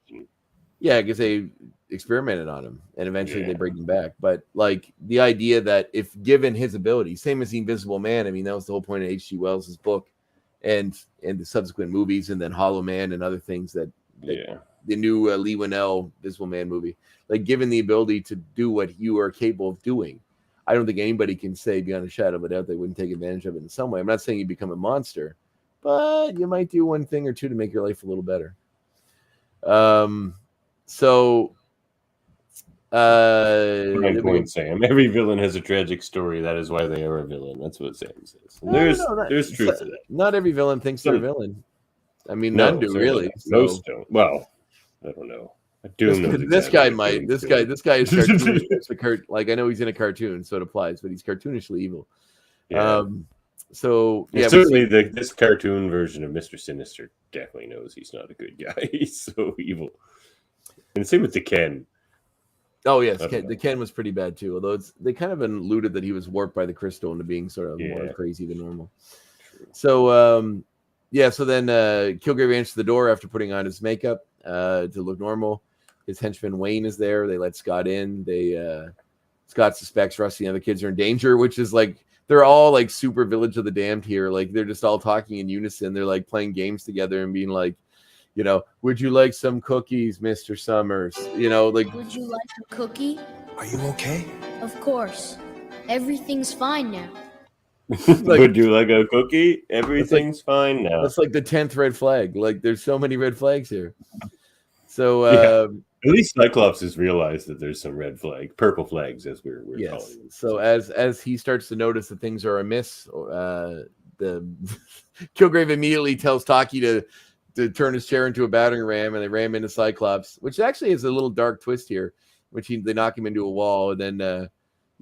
Yeah, because they experimented on him, and eventually they bring him back. But like the idea that if given his ability, same as the Invisible Man, I mean that was the whole point of H.G. Wells' book, and the subsequent movies, and then Hollow Man and other things that the new Lee Winnell Invisible Man movie, like given the ability to do what you are capable of doing, I don't think anybody can say beyond a shadow of a doubt they wouldn't take advantage of it in some way. I'm not saying you become a monster, but you might do one thing or two to make your life a little better. So Fine point, Sam. Every villain has a tragic story. That is why they are a villain. That's what Sam says. And there's truth to that. Not every villain thinks they're a villain. I mean, none do really. Most don't. Well, I don't know. This guy might. This guy is cartoonish. Like I know he's in a cartoon, so it applies. But he's cartoonishly evil. Yeah. So yeah, certainly this cartoon version of Mr. Sinister definitely knows he's not a good guy. He's so evil. And same with the Ken. Oh yes, the Ken was pretty bad too. Although they kind of alluded that he was warped by the crystal into being sort of more crazy than normal. True. So so then Kilgrave answers the door after putting on his makeup to look normal. His henchman Wayne is there. They let Scott in. Scott suspects Rusty and the other kids are in danger, which is like they're all like super Village of the Damned here. Like they're just all talking in unison. They're like playing games together and being like, you know, would you like some cookies, Mr. Summers? You know, like, would you like a cookie? Are you okay? Of course. Everything's fine now. like, would you like a cookie? Everything's fine now. That's like the 10th red flag. Like, there's so many red flags here. So, at least Cyclops has realized that there's some red flag, purple flags, as we're calling them. So as he starts to notice that things are amiss, the Kilgrave immediately tells Taki to turn his chair into a battering ram, and they ram into Cyclops, which actually is a little dark twist here, which they knock him into a wall, and then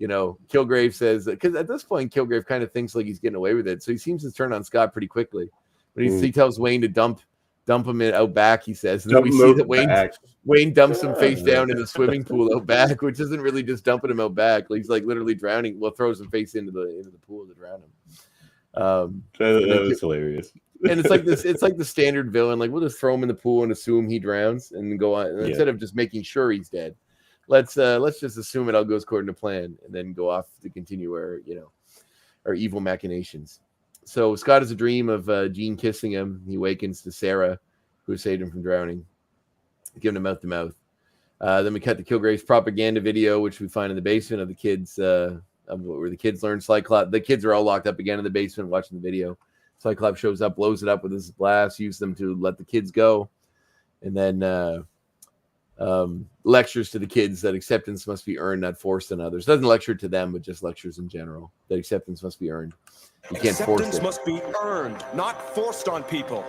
Kilgrave says, because at this point Kilgrave kind of thinks like he's getting away with it, so he seems to turn on Scott pretty quickly, but he tells Wayne to dump him out back, he says, and then we see that Wayne dumps him face down in the swimming pool out back, which isn't really just dumping him out back, he's like literally drowning. Well, throws him face into the pool to drown him. That was hilarious. And it's like this. It's like the standard villain. Like we'll just throw him in the pool and assume he drowns, and go on. And instead of just making sure he's dead, let's just assume it all goes according to plan, and then go off to continue our evil machinations. So Scott has a dream of Jean kissing him. He awakens to Sarah, who saved him from drowning, giving him mouth to mouth. Then we cut to Kilgrave's propaganda video, which we find in the basement of the kids, where the kids learn Cyclops. The kids are all locked up again in the basement watching the video. Cyclops shows up, blows it up with his blast, uses them to let the kids go, and then lectures to the kids that acceptance must be earned, not forced on others. Doesn't lecture to them, but just lectures in general that acceptance must be earned. You can't force it. Acceptance must be earned, not forced on people.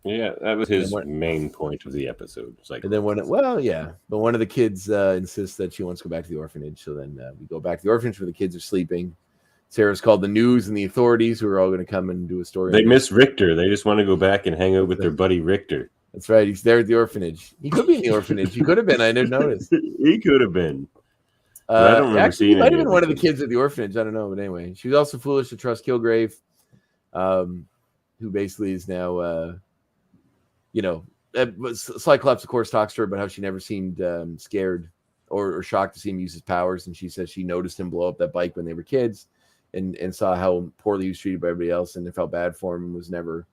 Yeah, that was his main point of the episode. And then but one of the kids insists that she wants to go back to the orphanage. So then we go back to the orphanage where the kids are sleeping. Sarah's called the news and the authorities, who are all going to come and do a story. They miss Richter. They just want to go back and hang out with their buddy Richter. That's right. He's there at the orphanage. He could be in the orphanage. He could have been. I didn't notice. He could have been. I don't remember seeing. He might have been one of the kids at the orphanage. I don't know. But anyway, she was also foolish to trust Kilgrave, who basically is now, Cyclops, of course, talks to her about how she never seemed scared or shocked to see him use his powers. And she says she noticed him blow up that bike when they were kids. And saw how poorly he was treated by everybody else, and they felt bad for him and was never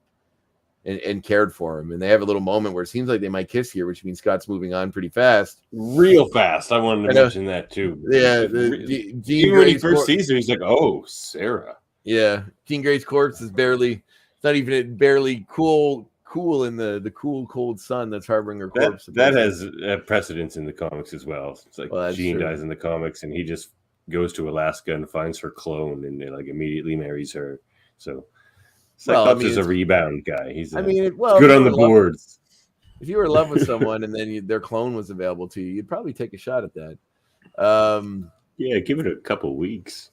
and cared for him. And they have a little moment where it seems like they might kiss here, which means Scott's moving on pretty fast. Real fast. I wanted to mention that too. Yeah. Even when he first sees her, he's like, oh, Sarah. Yeah. Jean Grey's corpse is barely cool in the cool, cold sun that's harboring her corpse. That has precedence in the comics as well. It's like Jean dies in the comics, and he just goes to Alaska and finds her clone, and like immediately marries her. So Cyclops is a rebound guy. He's good on the boards. If you were in love with someone and then their clone was available to you, you'd probably take a shot at that. Give it a couple weeks.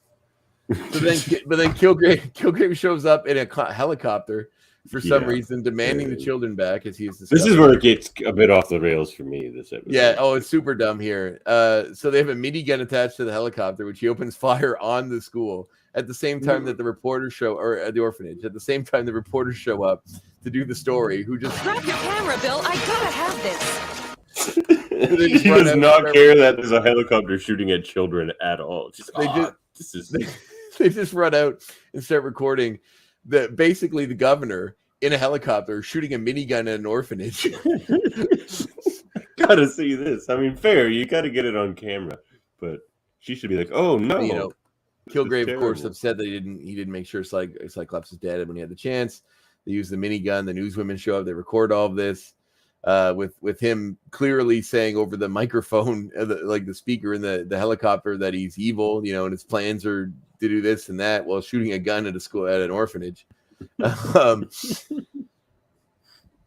But then Kilgrave shows up in a helicopter for some reason, demanding the children back, as he is. This is where it gets a bit off the rails for me. This episode. Yeah. Oh, it's super dumb here. So they have a minigun attached to the helicopter, which he opens fire on the school at the same time that the reporters or at the orphanage. At the same time, the reporters show up to do the story. Who just grab your camera, Bill? I gotta have this. She does not care that there's a helicopter shooting at children at all. She's like, they just run out and start recording basically the governor in a helicopter shooting a minigun at an orphanage. Gotta see this. I mean, fair. You gotta get it on camera, but she should be like, "Oh no!" You know, Kilgrave, of course, upset that he didn't make sure Cyclops is dead when he had the chance. They use the minigun. The newswomen show up. They record all of this with him clearly saying over the microphone, like the speaker in the helicopter, that he's evil. You know, and his plans are to do this and that while shooting a gun at an orphanage.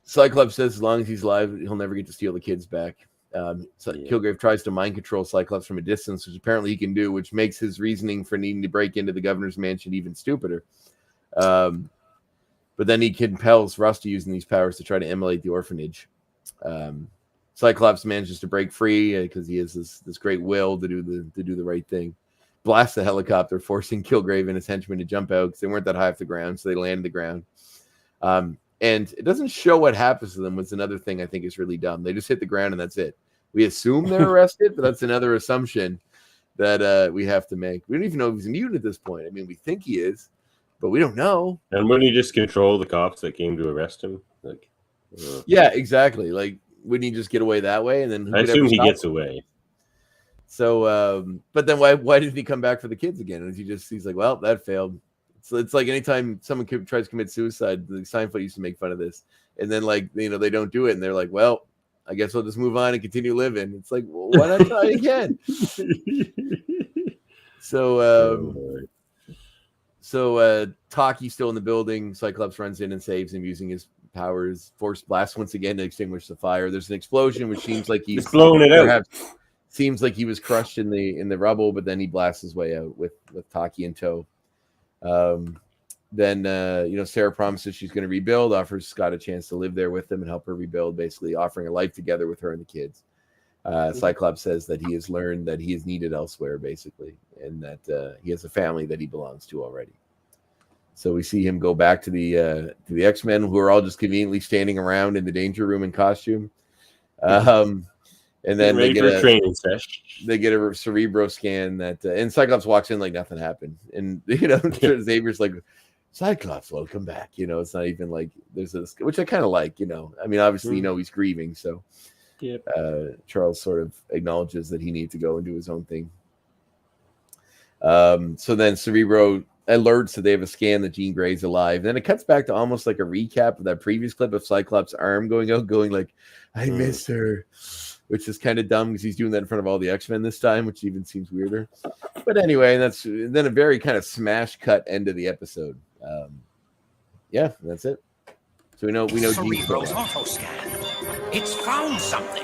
Cyclops says as long as he's alive, he'll never get to steal the kids back. Kilgrave tries to mind control Cyclops from a distance, which apparently he can do, which makes his reasoning for needing to break into the governor's mansion even stupider. But then he compels Rusty using these powers to try to immolate the orphanage. Cyclops manages to break free because he has this great will to do the right thing. Blasts the helicopter, forcing Kilgrave and his henchmen to jump out because they weren't that high off the ground, so they land on the ground. And it doesn't show what happens to them, which is another thing I think is really dumb. They just hit the ground and that's it. We assume they're arrested, but that's another assumption that we have to make. We don't even know if he's a mutant at this point. I mean, we think he is, but we don't know. And wouldn't he just control the cops that came to arrest him? Yeah, exactly. Like, wouldn't he just get away that way? And then I assume he gets away. So, but then why did he come back for the kids again? And he's like, well, that failed. So it's like anytime someone tries to commit suicide, the Seinfeld used to make fun of this. And then, like, you know, they don't do it. And they're like, well, I guess we'll just move on and continue living. It's like, well, why not try again? So Taki's still in the building. Cyclops runs in and saves him using his powers. Force blast once again to extinguish the fire. There's an explosion, which seems like he's blowing it out. Seems like he was crushed in the rubble, but then he blasts his way out with Taki in tow. Then Sarah promises she's going to rebuild, offers Scott a chance to live there with them and help her rebuild, basically offering a life together with her and the kids. Cyclops says that he has learned that he is needed elsewhere, basically, and that he has a family that he belongs to already. So we see him go back to the X-Men, who are all just conveniently standing around in the Danger Room in costume. And then they get a training session. They get a Cerebro scan and Cyclops walks in like nothing happened. And Xavier's like, Cyclops, welcome back. It's not even like there's this, which I kind of like. I mean, obviously, he's grieving, so Charles sort of acknowledges that he needs to go and do his own thing. So then Cerebro alerts that they have a scan that Jean Grey's alive. Then it cuts back to almost like a recap of that previous clip of Cyclops' arm going out, going like, I miss her. Which is kind of dumb because he's doing that in front of all the X-Men this time, which even seems weirder. But anyway, that's then a very kind of smash cut end of the episode. That's it. So we know Cerebro's auto scan. It's found something.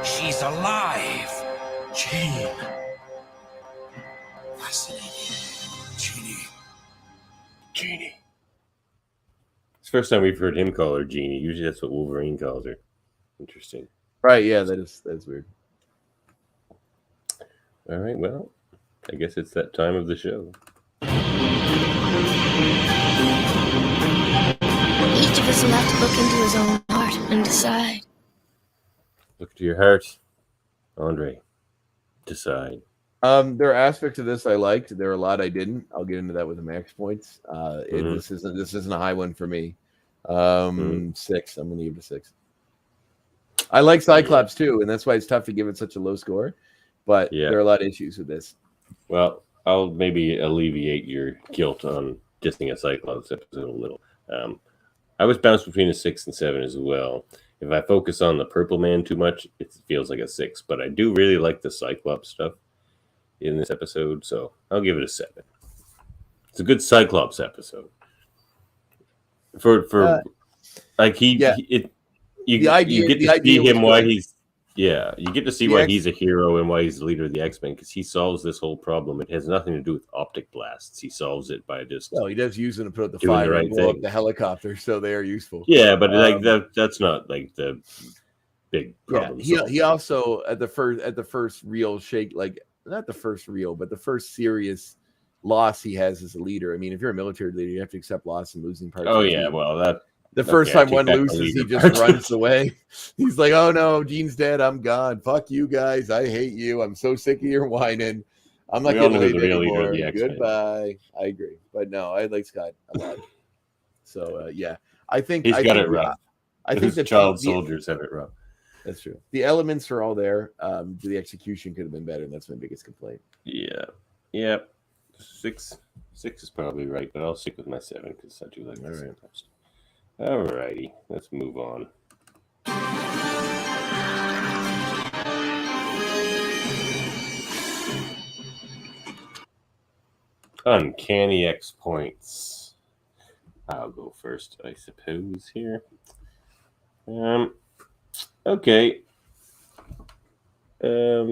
She's alive. Jean. Fascinating. Jeannie. It's the first time we've heard him call her Jeannie. Usually that's what Wolverine calls her. Interesting. Right, yeah, that is weird. All right, well, I guess it's that time of the show. Each of us will have to look into his own heart and decide. Look to your heart, André. Decide. There are aspects of this I liked. There are a lot I didn't. I'll get into that with the max points. This isn't a high one for me. 6. I'm going to give it a 6. I like Cyclops too, and that's why it's tough to give it such a low score. But there are a lot of issues with this. Well, I'll maybe alleviate your guilt on dissing a Cyclops episode a little. I was bounced between a 6 and 7 as well. If I focus on the Purple Man too much, it feels like a 6. But I do really like the Cyclops stuff in this episode, so I'll give it a 7. It's a good Cyclops episode. You get to see him why he's you get to see why he's a hero and why he's the leader of the X-Men, because he solves this whole problem. It has nothing to do with optic blasts. He solves it by just he does use them to put out the fire and blow up the helicopter, so they are useful. Yeah, but that's not like the big problem. Yeah, he also at the first real shake, like not the first real, but the first serious loss he has as a leader. I mean, if you're a military leader, you have to accept loss and losing parts. Oh yeah, well The first time one loses, he just runs away. He's like, "Oh no, Gene's dead. I'm gone. Fuck you guys. I hate you. I'm so sick of your whining. I'm not getting laid anymore. Goodbye." I agree, but no, I like Scott a lot. So yeah, I think he's got it rough. I think the child soldiers have it rough. That's true. The elements are all there. The execution could have been better, and that's my biggest complaint. Yeah. 6 is probably right, but I'll stick with my 7 because I do like this sometimes. All righty, let's move on. Uncanny X points. I'll go first, I suppose, here. Okay. A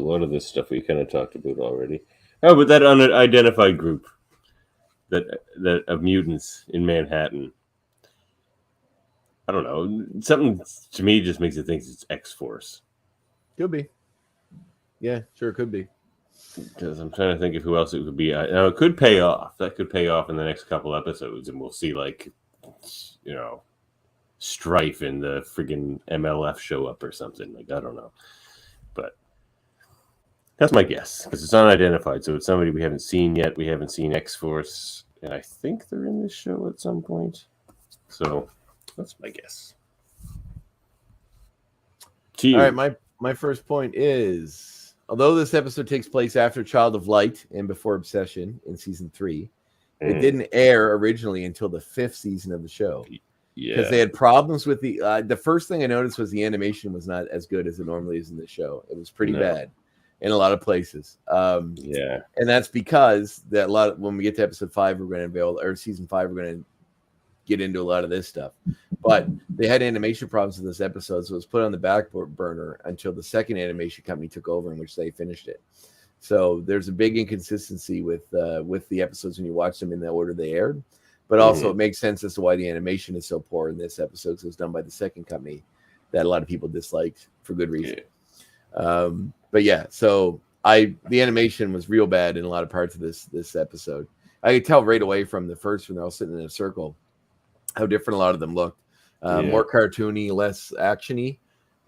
lot of this stuff we kind of talked about already. Oh, but that unidentified group that of mutants in Manhattan. I don't know. Something to me just makes it think it's X-Force. Could be. Yeah, sure, could be. Because I'm trying to think of who else it could be. Now, it could pay off. That could pay off in the next couple episodes, and we'll see, like, Strife in the friggin' MLF show up or something. Like, I don't know. But that's my guess, because it's unidentified, so it's somebody we haven't seen yet. We haven't seen X-Force, and I think they're in this show at some point. So that's my guess. All right, my first point is, although this episode takes place after Child of Light and before Obsession in season 3, it didn't air originally until the 5th season of the show. Yeah, because they had problems with the first thing I noticed was the animation was not as good as it normally is in the show. It was pretty bad in a lot of places. And that's because when we get to episode 5, we're going to unveil, or season 5, we're going to get into a lot of this stuff. But they had animation problems in this episode, so it was put on the back burner until the second animation company took over, in which they finished it. So there's a big inconsistency with the episodes when you watch them in the order they aired. But also it makes sense as to why the animation is so poor in this episode, because it was done by the second company that a lot of people disliked for good reason. But yeah, so the animation was real bad in a lot of parts of this episode. I could tell right away from the first when they're all sitting in a circle how different a lot of them looked. More cartoony, less actiony.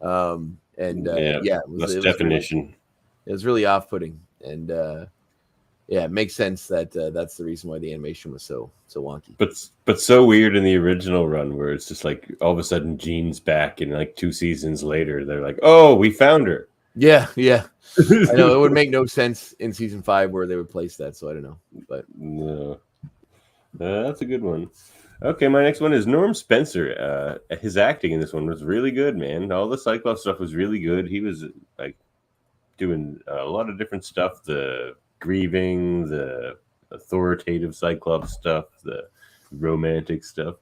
Less definition. It was really off-putting. And it makes sense that that's the reason why the animation was so wonky. But so weird in the original run, where it's just like all of a sudden Jean's back, and like 2 seasons later they're like, "Oh, we found her." Yeah. I know it would make no sense in season 5 where they would place that. So I don't know, but no, that's a good one. Okay, my next one is Norm Spencer. His acting in this one was really good, man. All the Cyclops stuff was really good. He was like doing a lot of different stuff. The grieving, the authoritative Cyclops stuff, the romantic stuff.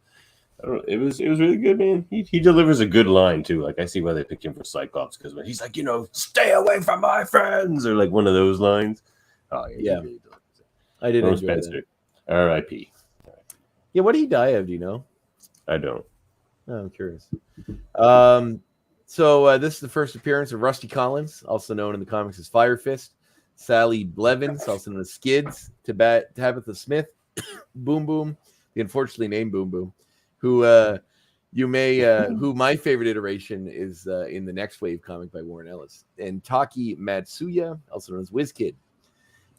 It was really good, man. He delivers a good line too. Like, I see why they picked him for Cyclops, because when he's like, "Stay away from my friends," or like one of those lines. Oh yeah. Really I did enjoy Spencer. That. R.I.P. Yeah, what did he die of? Do you know? I don't. Oh, I'm curious. So this is the first appearance of Rusty Collins, also known in the comics as Fire Fist. Sally Blevins, also known as Skids. Tabitha Smith, Boom Boom, the unfortunately named Boom Boom, who who my favorite iteration is in the Next Wave comic by Warren Ellis, and Taki Matsuya, also known as WizKid.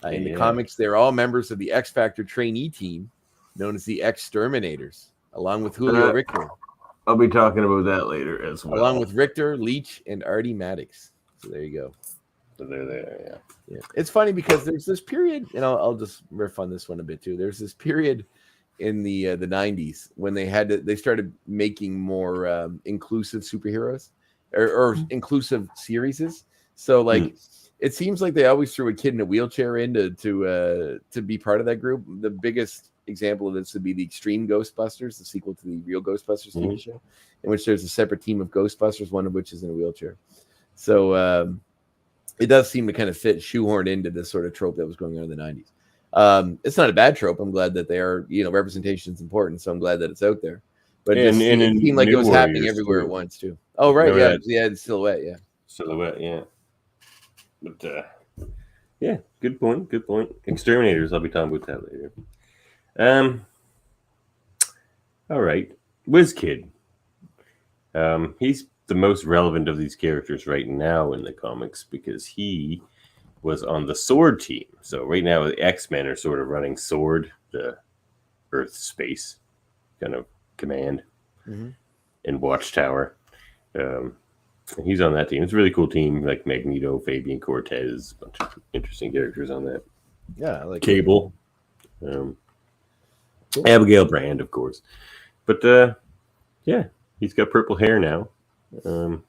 In the comics, they're all members of the X Factor trainee team, known as the Exterminators, along with Julio Richter. I'll be talking about that later as well. Along with Richter, Leech, and Artie Maddox. So there you go. So they're there, yeah. It's funny because there's this period, and I'll just riff on this one a bit too. There's this period in the 90s when they started making more inclusive superheroes or inclusive series. So like it seems like they always threw a kid in a wheelchair in to be part of that group. The biggest example of this would be the Extreme Ghostbusters, the sequel to the real Ghostbusters TV show, in which there's a separate team of Ghostbusters, one of which is in a wheelchair. So it does seem to kind of shoehorn into this sort of trope that was going on in the 90s. It's not a bad trope. I'm glad that they are, representation is important, so I'm glad that it's out there. But it seemed like it was happening everywhere at once too. Oh right, the Silhouette, yeah. But yeah, good point. Exterminators, I'll be talking about that later. All right. WizKid. He's the most relevant of these characters right now in the comics because he was on the Sword team. So right now the X-Men are sort of running Sword, the Earth space kind of command and Watchtower. He's on that team. It's a really cool team, like Magneto, Fabian Cortez, a bunch of interesting characters on that. Yeah, I like Cable. Abigail Brand, of course. But yeah, he's got purple hair now. I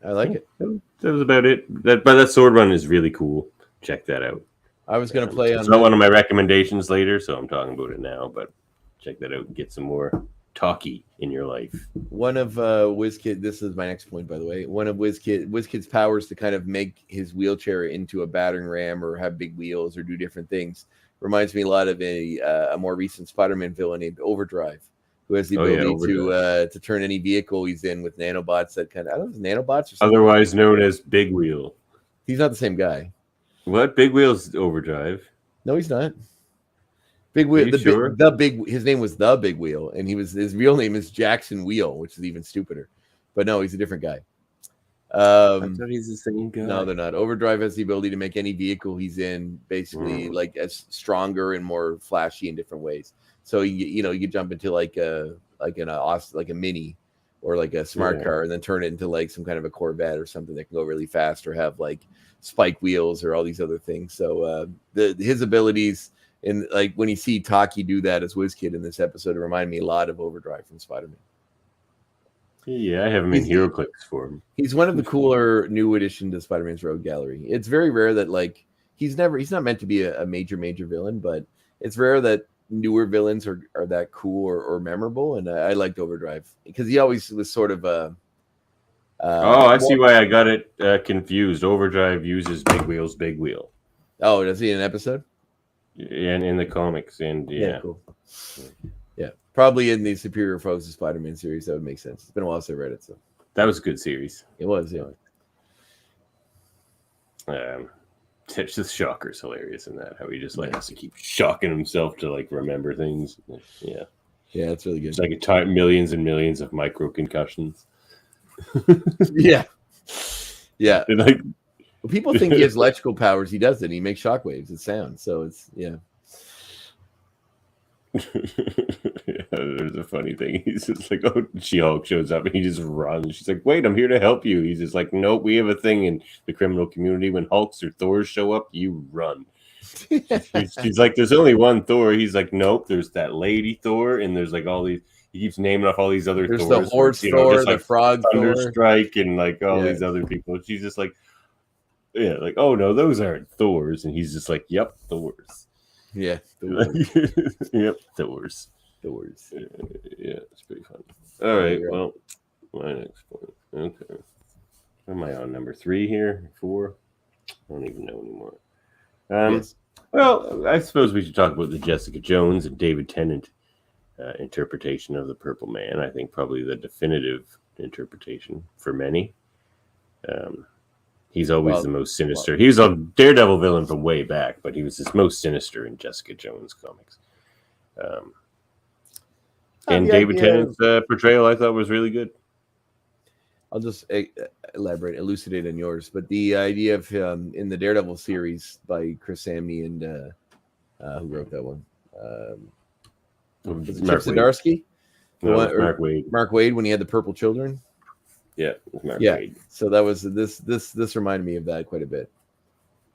like it. That was about it. But that Sword run is really cool. Check that out. I was going to play on. It's not one of my recommendations later, so I'm talking about it now. But check that out and get some more talkie in your life. One of WizKid. This is my next point, by the way. One of WizKid's powers to kind of make his wheelchair into a battering ram or have big wheels or do different things reminds me a lot of a more recent Spider-Man villain named Overdrive, who has the ability to turn any vehicle he's in with nanobots that kind of, I don't know, nanobots or something. Otherwise known as Big Wheel. He's not the same guy. What? Big Wheel's Overdrive? No, he's not. Big Wheel. His name was the Big Wheel, and his real name is Jackson Wheel, which is even stupider. But no, he's a different guy. I thought he's the same guy. No, they're not. Overdrive has the ability to make any vehicle he's in basically like as stronger and more flashy in different ways. So you could jump into like a mini or like a smart car and then turn it into like some kind of a Corvette or something that can go really fast or have like spike wheels or all these other things. So his abilities, and like when you see Taki do that as WizKid in this episode, it reminded me a lot of Overdrive from Spider-Man. Yeah, I have him in HeroClix for him. He's one of the cooler new addition to Spider-Man's Rogue Gallery. It's very rare that like he's not meant to be a major villain, but it's rare that newer villains are that cool or memorable. And I liked Overdrive because he always was sort of a. I see why I got it confused. Overdrive uses Big Wheel's Big Wheel. Oh, does he in an episode? And in the comics, and yeah, cool. Yeah, probably in the Superior Foes of Spider-Man series, that would make sense. It's been a while since I read it, so that was a good series. It was, yeah. Titch the Shocker's hilarious in that. How he just has to keep shocking himself to like remember things. Yeah, it's really good. It's like millions and millions of micro concussions. yeah. And like people think he has electrical powers. He doesn't. He makes shockwaves. It sounds so. It's There's a funny thing. He's just like, She-Hulk shows up and he just runs. She's like, wait, I'm here to help you. He's just like, nope, we have a thing in the criminal community. When Hulks or Thors show up, you run. She's like, there's only one Thor. He's like, nope, there's that lady Thor, and there's like all these. He keeps naming off all these other Thors. Thors. The horse Thor, the frog Thunderstrike, and like all these other people. She's just like, like, oh no, those aren't Thors. And he's just like, yep, Thors. Yeah, yep, Thors. Yeah, it's pretty fun. All right, well, my next point. Okay, am I on number 3 here? 4? I don't even know anymore. Yes. Well, I suppose we should talk about the Jessica Jones and David Tennant interpretation of the Purple Man. I think probably the definitive interpretation for many. He's always the most sinister. He was a Daredevil villain from way back, but he was his most sinister in Jessica Jones comics. And David Tennant's portrayal, I thought, was really good. I'll just elucidate on yours. But the idea of him in the Daredevil series by Chris Samney and who wrote that one? Was it Chip Zdarsky? Mark Waid. Mark Waid when he had the purple children. Yeah, Mark Waid. So that was this reminded me of that quite a bit.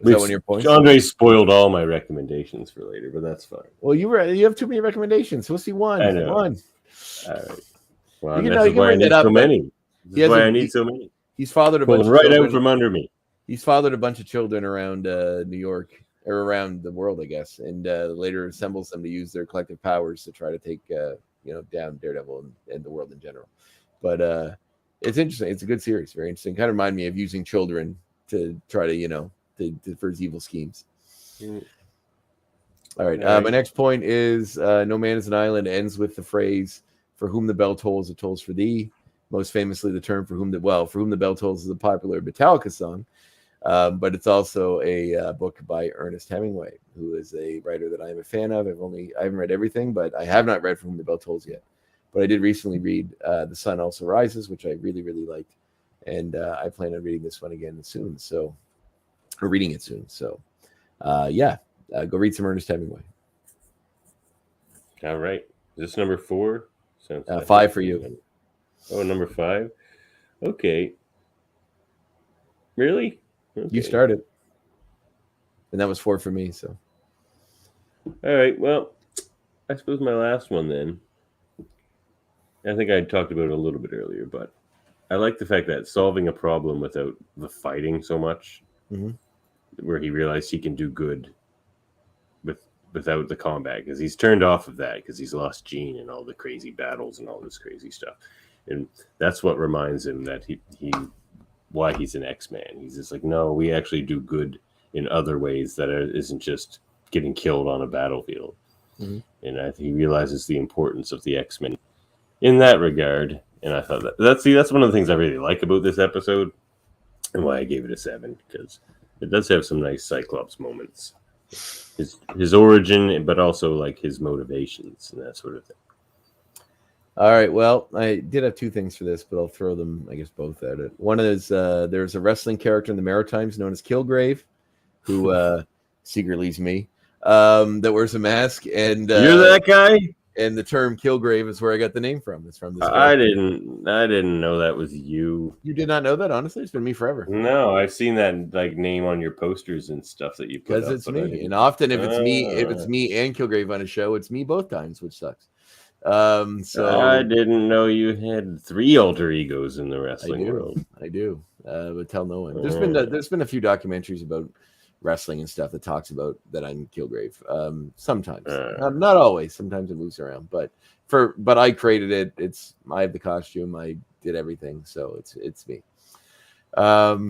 Is that one of your points? André spoiled all my recommendations for later, but that's fine. Well, you have too many recommendations. We'll see one. I know. One. All right. Well, that's why I need so many. That's why I need so many. He's fathered a bunch of right children. out from under me. He's fathered a bunch of children around New York or around the world, I guess, and later assembles them to use their collective powers to try to take down Daredevil and the world in general. But it's interesting. It's a good series. Very interesting. Kind of remind me of using children to try to for his evil schemes. All right. My next point is No Man is an Island ends with the phrase, for whom the bell tolls, it tolls for thee. Most famously, the term for whom the bell tolls is a popular Metallica song. But it's also a book by Ernest Hemingway, who is a writer that I'm a fan of. I haven't read everything, but I have not read From Whom the Bell Tolls yet. But I did recently read The Sun Also Rises, which I really, really liked. And I plan on reading this one again soon. Or reading it soon. So, go read some Ernest Hemingway. All right. Is this number 4? Sounds 5 for you. Oh, number 5? Okay. Really? Okay. You started. And that was 4 for me. So, all right. Well, I suppose my last one then. I think I talked about it a little bit earlier, but I like the fact that solving a problem without the fighting so much, where he realized he can do good without the combat, because he's turned off of that because he's lost Jean and all the crazy battles and all this crazy stuff, and that's what reminds him that he why he's an X-Man. He's just like, no, we actually do good in other ways that isn't just getting killed on a battlefield. And he realizes the importance of the X-Men in that regard. And I thought that's one of the things I really like about this episode, and why I gave it a 7, because it does have some nice Cyclops moments. His origin, but also like his motivations and that sort of thing. all right. Well, I did have 2 things for this, but I'll throw them, I guess, both at it. One is there's a wrestling character in the Maritimes known as Kilgrave, who secretly is me, that wears a mask. And You're that guy? And the term Kilgrave is where I got the name from. It's from this I guy. didn't know that was you. You did not know that? Honestly, it's been me forever. No, I've seen that like name on your posters and stuff that you put up. Because it's me. And often if it's me and Kilgrave on a show, it's me both times, which sucks. So I didn't know you had 3 alter egos in the wrestling world. I do. But tell no one. There's been a few documentaries about wrestling and stuff that talks about that I'm Kilgrave. Sometimes, not always. Sometimes it moves around, but I created it. I have the costume. I did everything, so it's me. But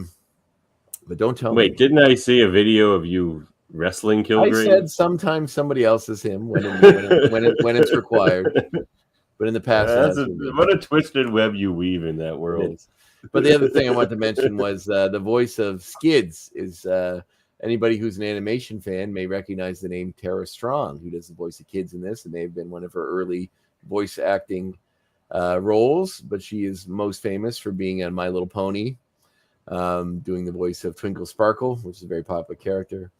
don't tell me. Wait, didn't I see a video of you wrestling Kilgrave? I said sometimes somebody else is him when it's required. But in the past, what a twisted web you weave in that world. But the other thing I wanted to mention was the voice of Skids is anybody who's an animation fan may recognize the name Tara Strong, who does the voice of Kids in this. It may have been one of her early voice acting roles, but she is most famous for being on My Little Pony, doing the voice of Twinkle Sparkle, which is a very popular character.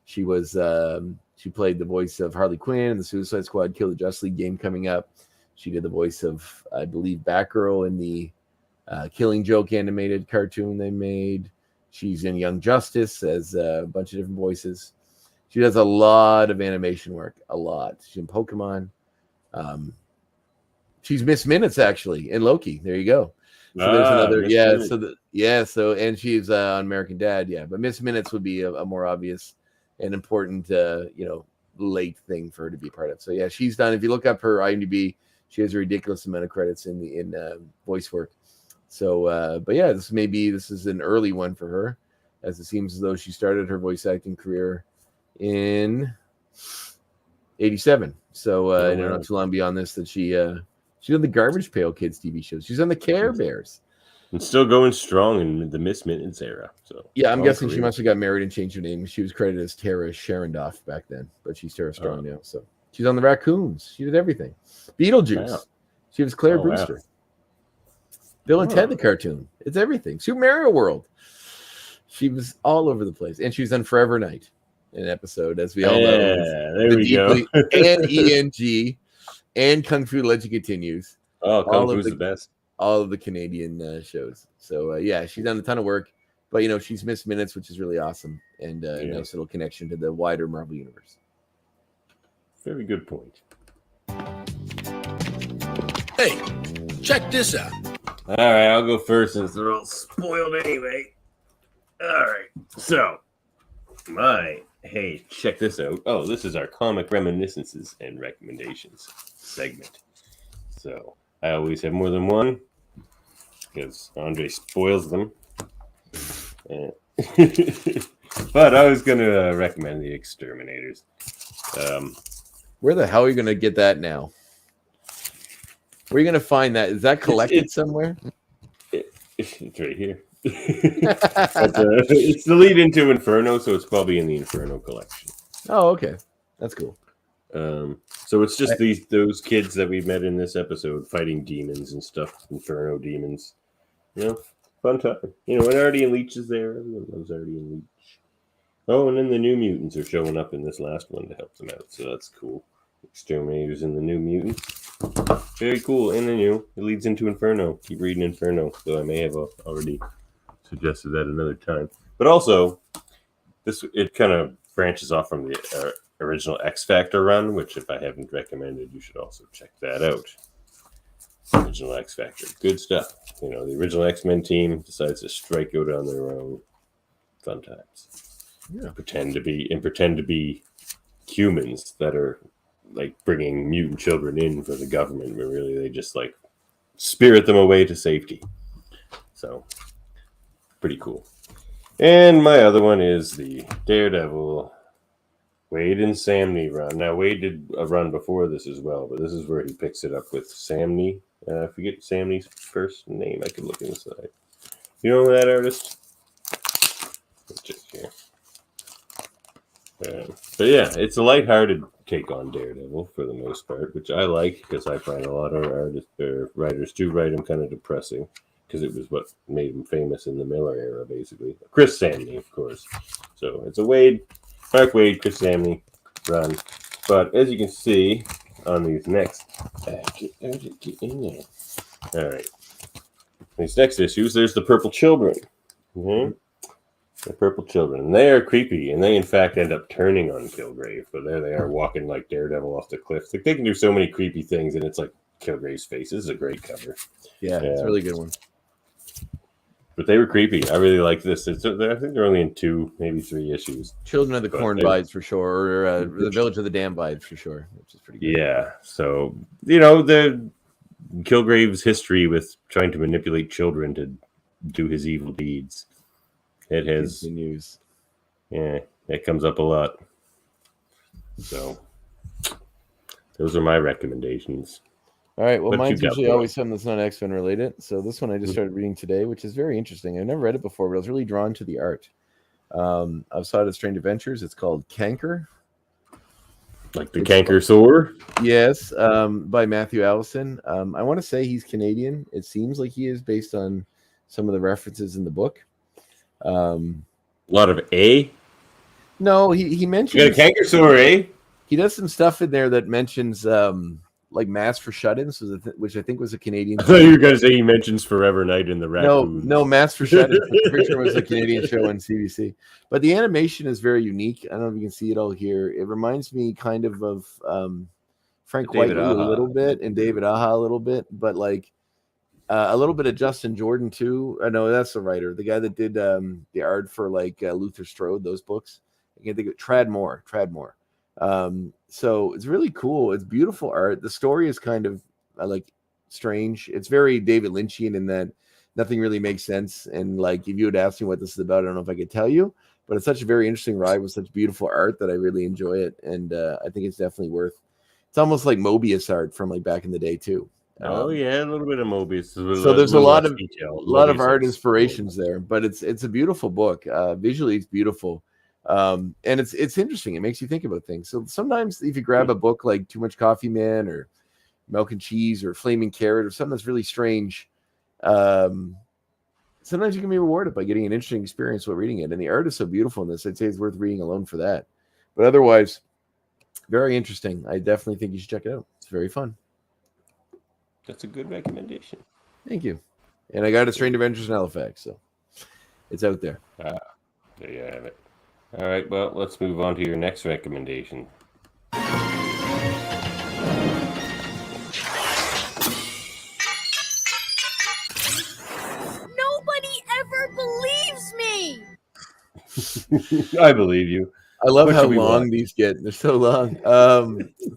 She played the voice of Harley Quinn in the Suicide Squad Kill the Justice League game coming up. She did the voice of, I believe, Batgirl in the Killing Joke animated cartoon they made. She's in Young Justice as a bunch of different voices. She does a lot of animation work, a lot. She's in Pokemon. She's Miss Minutes actually in Loki. There you go. So there's another, and she's on American Dad, but Miss Minutes would be a more obvious and important, late thing for her to be part of. So she's done. If you look up her IMDb, she has a ridiculous amount of credits in voice work. So, this is an early one for her, as it seems as though she started her voice acting career in '87. So, not too long beyond this that she's on the Garbage Pail Kids TV shows. She's on the Care Bears. And still going strong in the Miss Minutes era. So I'm guessing she must have got married and changed her name. She was credited as Tara Sharondoff back then, but she's Tara Strong now. So she's on the Raccoons. She did everything. Beetlejuice. Wow. She was Claire Brewster. Wow. Bill and Ted the cartoon. It's everything. Super Mario World. She was all over the place. And she was on Forever Night, an episode, as we all know. There we go. And ENG and Kung Fu Legend Continues. Oh, Kung Fu's the best. All of the Canadian shows. So, she's done a ton of work. But, she's Miss Minutes, which is really awesome. And a nice little connection to the wider Marvel Universe. Very good point. Hey, check this out. All right, I'll go first since they're all spoiled anyway. All right, so hey, check this out. Oh, this is our comic reminiscences and recommendations segment. So I always have more than one because André spoils them. But I was going to recommend The Exterminators. Where the hell are you going to get that now? Where are you going to find that? Is that collected somewhere? It's right here. It's the lead into Inferno, so it's probably in the Inferno collection. Oh, okay, that's cool. So it's just those kids that we met in this episode fighting demons and stuff, Inferno demons. Fun time. And Artie Leach is there. Everyone loves Artie and Leach. Oh, and then the New Mutants are showing up in this last one to help them out, so that's cool. Exterminators and the New Mutants. Very cool. And then it leads into Inferno. Keep reading Inferno, though I may have already suggested that another time. But also, it kind of branches off from the original X Factor run, which if I haven't recommended, you should also check that out. Original X Factor, good stuff. The original X-Men team decides to strike out on their own. Fun times. Yeah. Pretend to be humans that are like bringing mutant children in for the government, but really they just like spirit them away to safety. So pretty cool. And my other one is the Daredevil Wade and Samney run. Now, Wade did a run before this as well, but this is where he picks it up with Samney. I forget Samney's first name. I could look inside. You know that artist? Let's check here. But yeah, it's a lighthearted take on Daredevil for the most part, which I like because I find a lot of writers do write him kind of depressing because it was what made him famous in the Miller era, basically. Chris Samney, of course. So it's a Mark Wade, Chris Samney run. But as you can see on these next... get in there. All right. These next issues, there's the Purple Children. Mm-hmm. The Purple Children. And they are creepy, and they, in fact, end up turning on Kilgrave. But there they are walking like Daredevil off the cliff. Like, they can do so many creepy things, and it's like Kilgrave's face. This is a great cover. Yeah, it's a really good one. But they were creepy. I really like this. I think they're only in 2, maybe 3 issues. Children of the Corn Bides for sure, or the Village of the Dam Bides for sure, which is pretty good. Yeah. So, the Kilgrave's history with trying to manipulate children to do his evil deeds. It has continues. Yeah, it comes up a lot. So, those are my recommendations. All right. Well, mine's usually always something that's not X-Men related. So this one I just started reading today, which is very interesting. I've never read it before, but I was really drawn to the art. I've saw it at Strange Adventures. It's called Canker. Like the Canker Sore? Yes, by Matthew Allison. I want to say he's Canadian. It seems like he is based on some of the references in the book. A lot of A? No, he mentions... You got a Canker Sore, eh? He does some stuff in there that mentions... like Mass for Shut-ins, which I think was a Canadian. I thought you were going to say he mentions Forever Night in the Raccoon. No, Mass for Shut-ins. The picture was a Canadian show on CBC. But the animation is very unique. I don't know if you can see it all here. It reminds me kind of Frank Whiteley a little bit and David Aja a little bit, but like a little bit of Justin Jordan too. I know that's the writer, the guy that did the art for like Luther Strode, those books. I can't think of Tradmore. So it's really cool. It's beautiful art. The story is kind of like strange. It's very David Lynchian in that nothing really makes sense. And like, if you would ask me what this is about, I don't know if I could tell you, but it's such a very interesting ride with such beautiful art that I really enjoy it. And I think it's definitely worth, it's almost like Mobius art from like back in the day too. Oh yeah, a little bit of Mobius. So there's a lot of art inspirations there, but it's a beautiful book. Visually, it's beautiful. And it's interesting. It makes you think about things. So sometimes if you grab a book like Too Much Coffee Man or Milk and Cheese or Flaming Carrot or something that's really strange, sometimes you can be rewarded by getting an interesting experience while reading it. And the art is so beautiful in this, I'd say it's worth reading alone for that. But otherwise, very interesting. I definitely think you should check it out. It's very fun. That's a good recommendation. Thank you. And I got it Strange Adventures in Halifax, so it's out there. There you have it. All right, well, let's move on to your next recommendation. Nobody ever believes me. I believe you. I love how long these get. They're so long.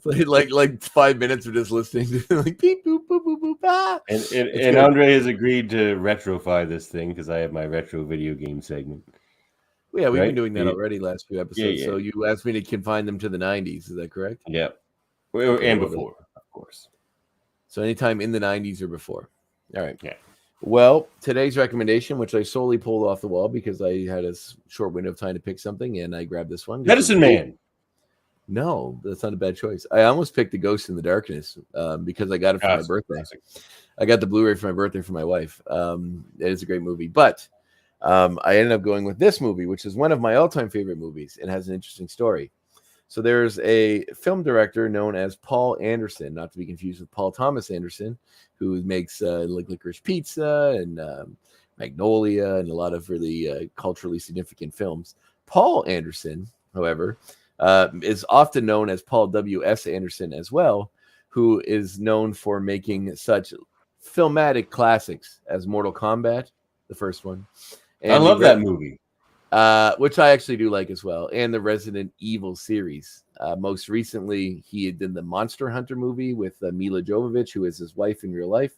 Like 5 minutes of just listening to like beep boop boop boop boop. Ah. And André has agreed to retrofy this thing because I have my retro video game segment. Yeah, we've been doing that already last few episodes. Yeah. So you asked me to confine them to the 90s. Is that correct? Yeah. And before, of course. So anytime in the 90s or before. All right. Yeah. Well, today's recommendation, which I solely pulled off the wall because I had a short window of time to pick something, and I grabbed this one. Medicine Man. No, that's not a bad choice. I almost picked The Ghost in the Darkness because I got it for my birthday. Classic. I got the Blu-ray for my birthday for my wife. It is a great movie, but I ended up going with this movie, which is one of my all-time favorite movies and has an interesting story. So there's a film director known as Paul Anderson, not to be confused with Paul Thomas Anderson, who makes like Licorice Pizza and Magnolia and a lot of really culturally significant films. Paul Anderson, however, is often known as Paul W.S. Anderson as well, who is known for making such filmatic classics as Mortal Kombat, the first one. And I love that movie. Which I actually do like as well, and the Resident Evil series. Most recently, he did the Monster Hunter movie with Mila Jovovich, who is his wife in real life,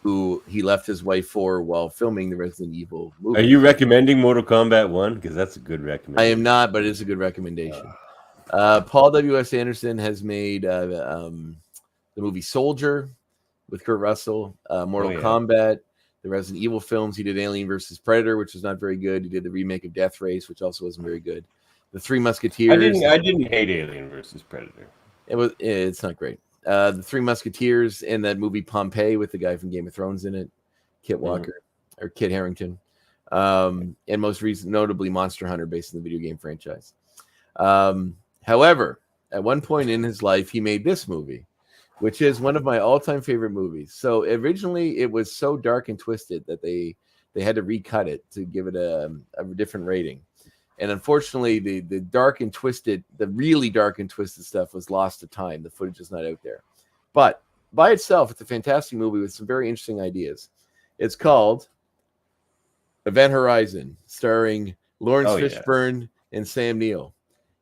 who he left his wife for while filming the Resident Evil movie. Are you recommending Mortal Kombat 1? Because that's a good recommendation. I am not, but it is a good recommendation. Paul W.S. Anderson has made the movie Soldier with Kurt Russell, Mortal Kombat, the Resident Evil films. He did Alien versus Predator, which was not very good. He did the remake of Death Race, which also wasn't very good. The Three Musketeers. I didn't hate Alien versus Predator. It's not great. The Three Musketeers and that movie Pompeii with the guy from Game of Thrones in it, Kit Walker or Kit Harington, and most recent, notably Monster Hunter, based on the video game franchise. However, at one point in his life, he made this movie, which is one of my all-time favorite movies. So originally, it was so dark and twisted that they had to recut it to give it a different rating. And unfortunately, the dark and twisted, the really dark and twisted stuff was lost to time. The footage is not out there. But by itself, it's a fantastic movie with some very interesting ideas. It's called Event Horizon, starring Lawrence Fishburne and Sam Neill.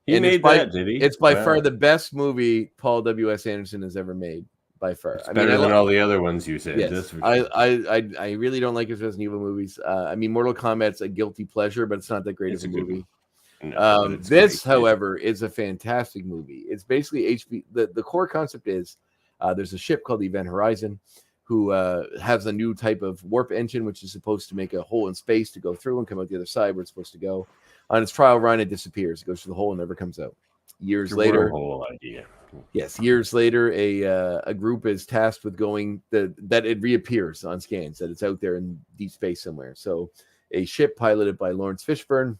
He made that, did he? It's by far the best movie Paul W.S. Anderson has ever made. By far, it's better than all the other ones you said. Yes, I really don't like his Resident Evil movies. I mean, Mortal Kombat's a guilty pleasure, but it's not that great of a movie. This, however, is a fantastic movie. It's basically HP. The core concept is there's a ship called the Event Horizon who has a new type of warp engine, which is supposed to make a hole in space to go through and come out the other side where it's supposed to go. On its trial run, it disappears. It goes through the hole and never comes out. Years later, whole idea. Yes, years later, a group is tasked with going that it reappears on scans, that it's out there in deep space somewhere. So a ship piloted by Lawrence Fishburne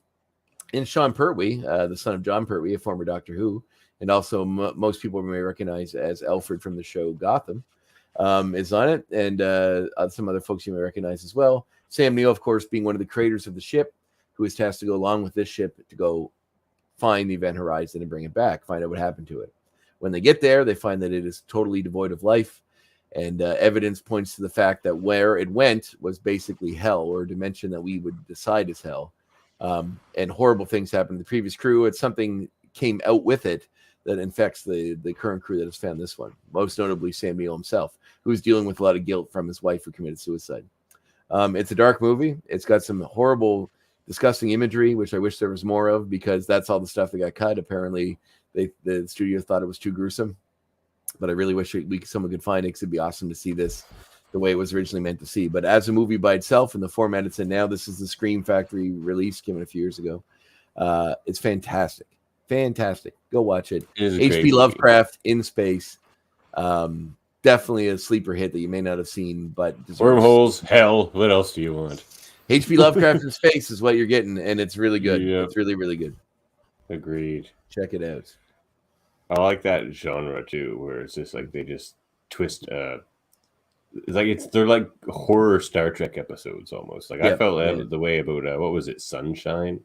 and Sean Pertwee, the son of John Pertwee, a former Doctor Who, and also most people may recognize as Alfred from the show Gotham, is on it, and some other folks you may recognize as well. Sam Neill, of course, being one of the creators of the ship, who is tasked to go along with this ship to go find the Event Horizon and bring it back, find out what happened to it. When they get there, they find that it is totally devoid of life, and evidence points to the fact that where it went was basically hell, or a dimension that we would decide is hell. And horrible things happened to the previous crew. It's something came out with it that infects the current crew that has found this one, most notably Sam Neill himself, who is dealing with a lot of guilt from his wife who committed suicide. It's a dark movie. It's got some horrible, disgusting imagery, which I wish there was more of, because that's all the stuff that got cut. Apparently, the studio thought it was too gruesome, but I really wish someone could find it, because it'd be awesome to see this the way it was originally meant to see. But as a movie by itself, in the format it's in now, this is the Scream Factory release, came in a few years ago. It's fantastic. Go watch it. H.P. Lovecraft in space. Definitely a sleeper hit that you may not have seen, but wormholes, hell. What else do you want? H.P. Lovecraft in space is what you're getting, and it's really good. Yep. It's really, really good. Agreed. Check it out. I like that genre too, where it's just like they just twist. They're like horror Star Trek episodes almost. Like I felt the way about what was it, Sunshine?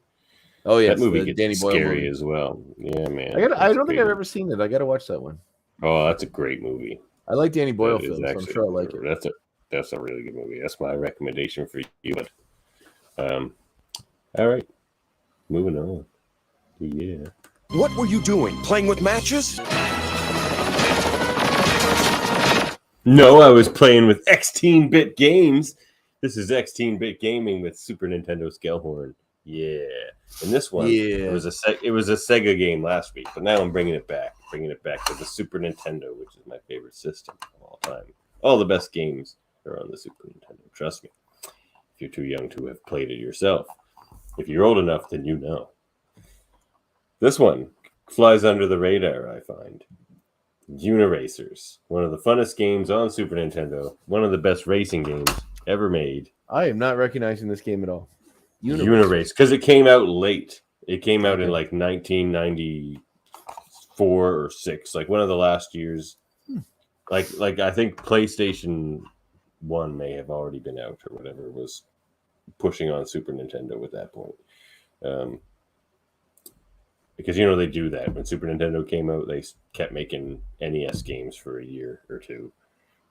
Oh yeah, that movie gets Danny Boyle scary movie as well. Yeah, man. I don't think I've ever seen it. I got to watch that one. Oh, that's a great movie. I like Danny Boyle films, so I'm sure I like it. That's a really good movie. That's my recommendation for you. But, all right, moving on. Yeah. What were you doing? Playing with matches? No, I was playing with 16-bit games. This is 16-bit gaming with Super Nintendo Scalehorn. Yeah, and this one it was a Sega game last week, but now I'm bringing it back to the Super Nintendo, which is my favorite system of all time. All the best games or on the Super Nintendo. Trust me. If you're too young to have played it yourself. If you're old enough, then you know. This one flies under the radar, I find. Uniracers. One of the funnest games on Super Nintendo. One of the best racing games ever made. I am not recognizing this game at all. Unirace. Because it came out late. It came out in like 1994 or 6. Like one of the last years. Like I think PlayStation 1 may have already been out or whatever. It was pushing on Super Nintendo at that point. Because, you know, they do that. When Super Nintendo came out, they kept making NES games for a year or two.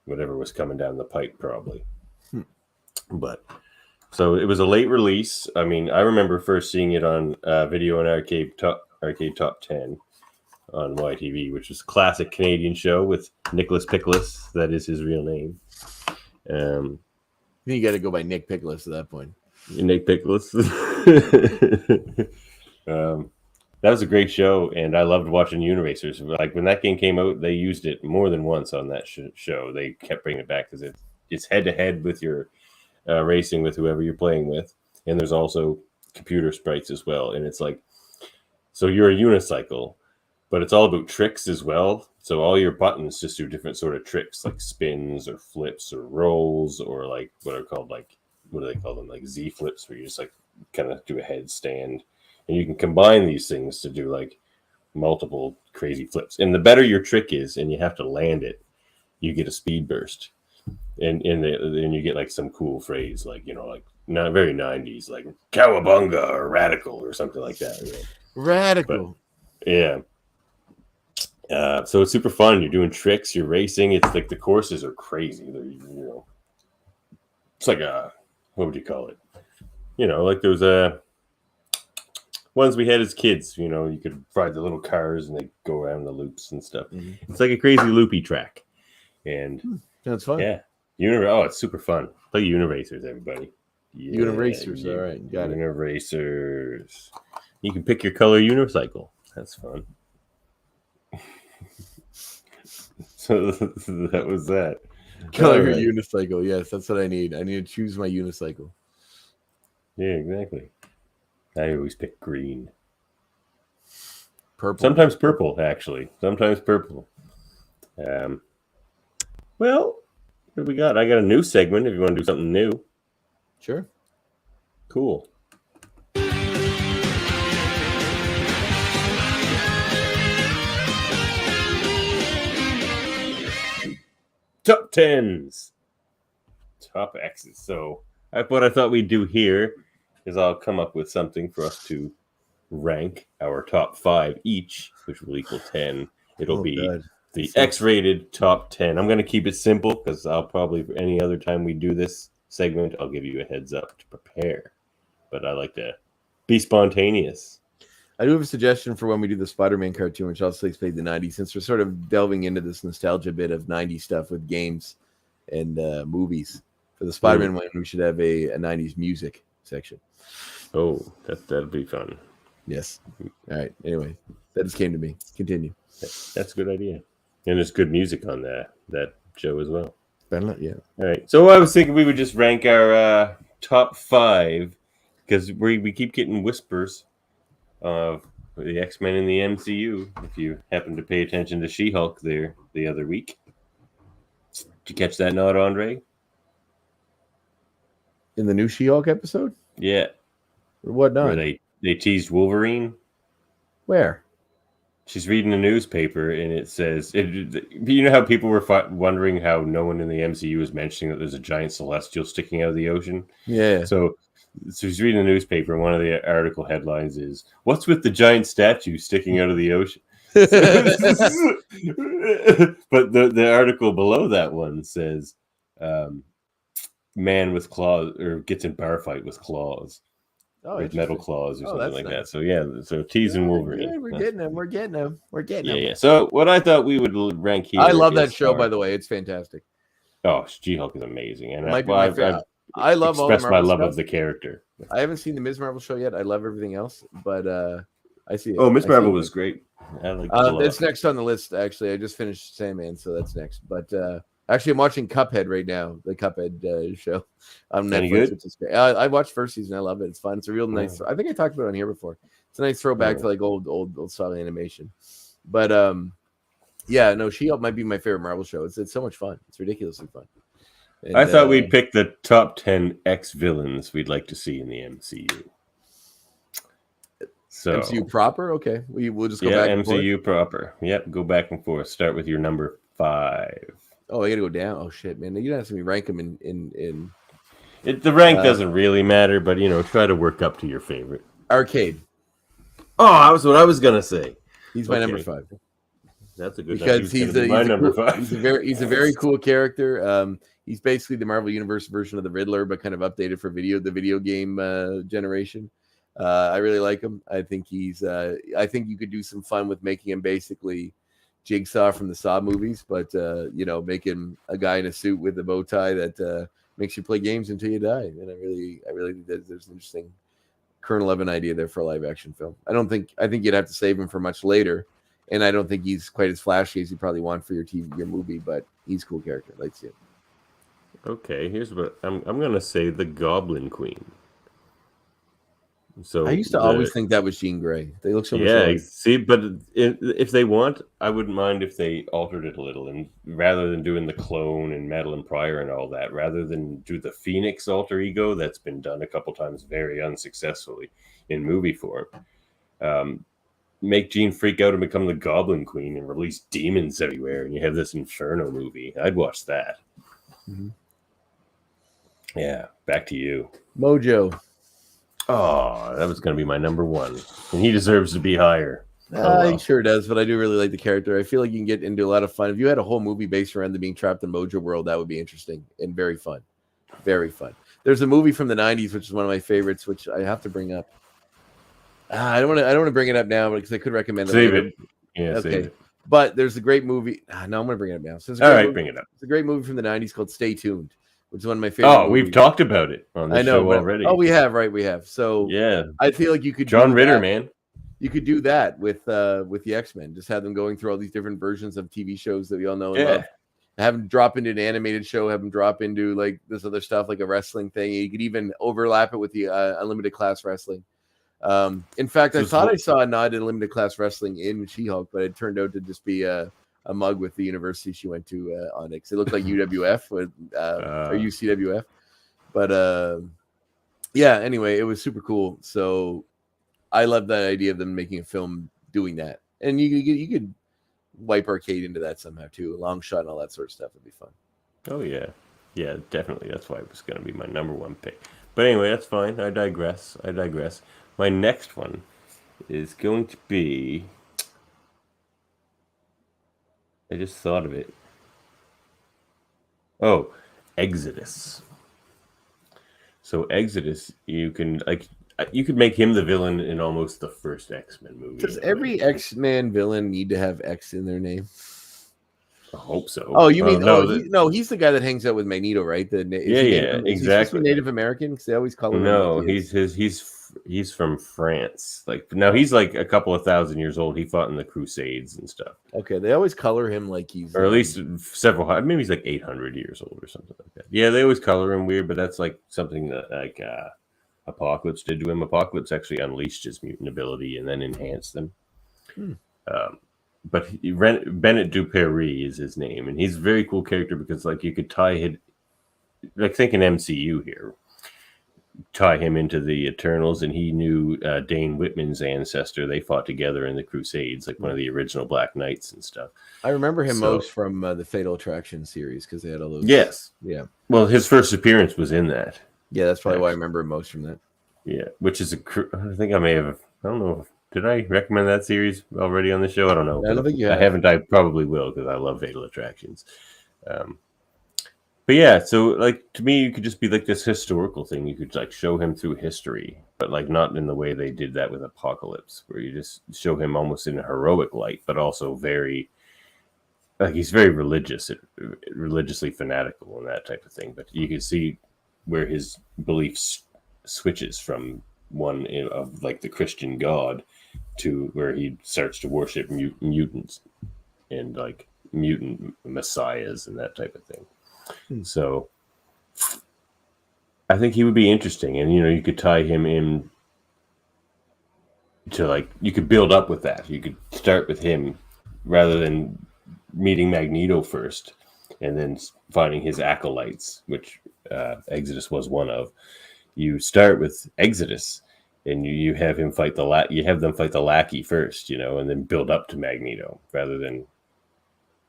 Whatever was coming down the pipe, probably. But, so it was a late release. I mean, I remember first seeing it on Video and Arcade Top 10 on YTV, which was a classic Canadian show with Nicholas Pickles. That is his real name. You got to go by Nick Pickles at that point. Nick Pickles. That was a great show, and I loved watching Uniracers. Like when that game came out, they used it more than once on that show. They kept bringing it back because it's head-to-head with your racing with whoever you're playing with, and there's also computer sprites as well. And it's like, so you're a unicycle, but it's all about tricks as well. So all your buttons just do different sort of tricks, like spins or flips or rolls, or like what do they call them? Like Z flips, where you just like kind of do a headstand. And you can combine these things to do like multiple crazy flips. And the better your trick is, and you have to land it, you get a speed burst. And then you get like some cool phrase, like, you know, like not very 90s, like cowabunga or radical or something like that. You know? Radical. But, yeah. So it's super fun. You're doing tricks, you're racing. It's like the courses are crazy. They're, you know, it's like what would you call it? You know, like there's ones we had as kids, you know, you could ride the little cars and they go around the loops and stuff. Mm-hmm. It's like a crazy loopy track. And that's fun. Yeah. It's super fun. Play Uniracers, everybody. Yeah, Uniracers, all right. Got Uniracers. You can pick your color unicycle. That's fun. So that was that. Color unicycle. Yes, that's what I need. I need to choose my unicycle. Yeah, exactly. I always pick green. Purple. Sometimes purple, actually. Sometimes purple. Well, what do we got? I got a new segment if you want to do something new. Sure. Cool. Top 10s. Top X's. So what I thought we'd do here is I'll come up with something for us to rank our top 5 each, which will equal 10. It'll be the X-rated top 10. I'm going to keep it simple because I'll probably, any other time we do this segment, I'll give you a heads up to prepare. But I like to be spontaneous. I do have a suggestion for when we do the Spider-Man cartoon, which also takes place in the 90s, since we're sort of delving into this nostalgia bit of 90s stuff with games and movies. For the Spider-Man one, we should have a 90s music section. Oh, that'd be fun. Yes. All right. Anyway, that just came to me. Continue. That's a good idea. And there's good music on that show as well. Yeah. All right. So I was thinking we would just rank our top 5 because we keep getting whispers of the X-Men in the MCU. If you happen to pay attention to She-Hulk there the other week. Did you catch that nod, André? In the new She-Hulk episode? Yeah. What not? Where they teased Wolverine. Where? She's reading a newspaper and it says, you know how people were wondering how no one in the MCU is mentioning that there's a giant celestial sticking out of the ocean? Yeah. So she's reading a newspaper and one of the article headlines is, "What's with the giant statue sticking out of the ocean?" But the article below that one says, "Man with claws," or gets in bar fight with claws. With metal claws or something like that. So yeah, so teasing Wolverine. We're getting them. Yeah. So what I thought we would rank here. I love that show, by the way. It's fantastic. Oh, She-Hulk is amazing, and I love all the expressed my love of the character. I haven't seen the Ms. Marvel show yet. I love everything else, but I see it. Oh, Ms. Marvel was great. I like it's next on the list. Actually, I just finished Sandman, so that's next. But Actually, I'm watching Cuphead right now, the Cuphead show on Any Netflix. good? Which is great. I watched first season. I love it. It's fun. It's a real nice. I think I talked about it on here before. It's a nice throwback to like old style animation. But yeah, no, She-Hulk might be my favorite Marvel show. It's so much fun. It's ridiculously fun. And, I thought we'd pick the top 10 X-villains we'd like to see in the MCU. So MCU proper, okay. We'll just go yeah, back. MCU proper. Yep, go back and forth. Start with your number 5. Oh, I gotta go down. Oh shit, man! You don't have to me rank them in. The rank doesn't really matter, but try to work up to your favorite. Arcade. Oh, that was what I was gonna say. He's my number 5. That's a good because he's my number cool, 5. He's a very cool character. He's basically the Marvel Universe version of the Riddler, but kind of updated for the video game generation. I really like him. I think I think you could do some fun with making him basically Jigsaw from the Saw movies, but make him a guy in a suit with a bow tie that makes you play games until you die. And I really think that there's an interesting kernel of an idea there for a live action film. I think you'd have to save him for much later, and I don't think he's quite as flashy as you probably want for your movie, but he's a cool character. I'd like to see it. Okay, here's what I'm gonna say: the Goblin Queen. So I used to always think that was Jean Grey. They look so much yeah. alike. See, but if they want, I wouldn't mind if they altered it a little, and rather than doing the clone and Madeline Pryor and all that, rather than do the Phoenix alter ego that's been done a couple times very unsuccessfully in movie form, make Jean freak out and become the Goblin Queen and release demons everywhere, and you have this Inferno movie. I'd watch that. Mm-hmm. Yeah, back to you, Mojo. Oh, that was going to be my number 1, and he deserves to be higher. He sure does, but I do really like the character. I feel like you can get into a lot of fun. If you had a whole movie based around them being trapped in Mojo World, that would be interesting and very fun. Very fun. There's a movie from the 90s, which is one of my favorites, which I have to bring up. I don't want to bring it up now because I could recommend it. Save it. Yeah, okay. Save it. But there's a great movie. No, I'm going to bring it up now. So all right, bring it up. It's a great movie from the 90s called Stay Tuned, which is one of my favorite movies. We've talked about it on the show already. Oh, we have, right? We have. So yeah, I feel like you could John Ritter, man. You could do that with the X-Men. Just have them going through all these different versions of TV shows that we all know and love. Have them drop into an animated show. Have them drop into like this other stuff, like a wrestling thing. You could even overlap it with the Unlimited Class Wrestling. In fact, I thought I saw a nod to Unlimited Class Wrestling in She-Hulk, but it turned out to just be a mug with the university she went to on it. Because it looked like UWF or UCWF. But yeah, anyway, it was super cool. So I love that idea of them making a film doing that. And you could wipe Arcade into that somehow too. Long shot and all that sort of stuff would be fun. Oh yeah. Yeah, definitely. That's why it was going to be my number 1 pick. But anyway, that's fine. I digress. My next one is going to be... I just thought of it. Oh, Exodus. So Exodus, you could make him the villain in almost the first X-Men movie. Does every X-Men villain need to have X in their name? I hope so. Oh, you mean he's the guy that hangs out with Magneto, right? Exactly. Native American because they always call him. No, he's from France. Like now, he's like a couple of thousand years old. He fought in the Crusades and stuff. Okay, they always color him like he's, or at least several. Maybe he's like 800 years old or something like that. Yeah, they always color him weird, but that's like something that like Apocalypse did to him. Apocalypse actually unleashed his mutant ability and then enhanced them. But Bennett Duperre is his name, and he's a very cool character because like you could tie him, like think an MCU here, tie him into the Eternals, and he knew Dane Whitman's ancestor. They fought together in the Crusades, like one of the original Black Knights and stuff. I remember him most from the Fatal Attraction series because they had all those. Yes, yeah. Well, his first appearance was in that. Yeah, that's probably why I remember him most from that. Yeah, which is I think I may have. I don't know. Did I recommend that series already on the show? I don't know. I don't think you have. I haven't. I probably will because I love Fatal Attractions. But yeah, so like to me, you could just be like this historical thing. You could like show him through history, but like not in the way they did that with Apocalypse, where you just show him almost in a heroic light, but also very like he's very religious, religiously fanatical and that type of thing. But you can see where his beliefs switches from one of like the Christian God to where he starts to worship mutants and like mutant messiahs and that type of thing. So I think he would be interesting, and you could tie him in to, like, you could build up with that. You could start with him rather than meeting Magneto first and then finding his acolytes, which Exodus was one of. You start with Exodus, and you have him fight them fight the lackey first, and then build up to Magneto, rather than,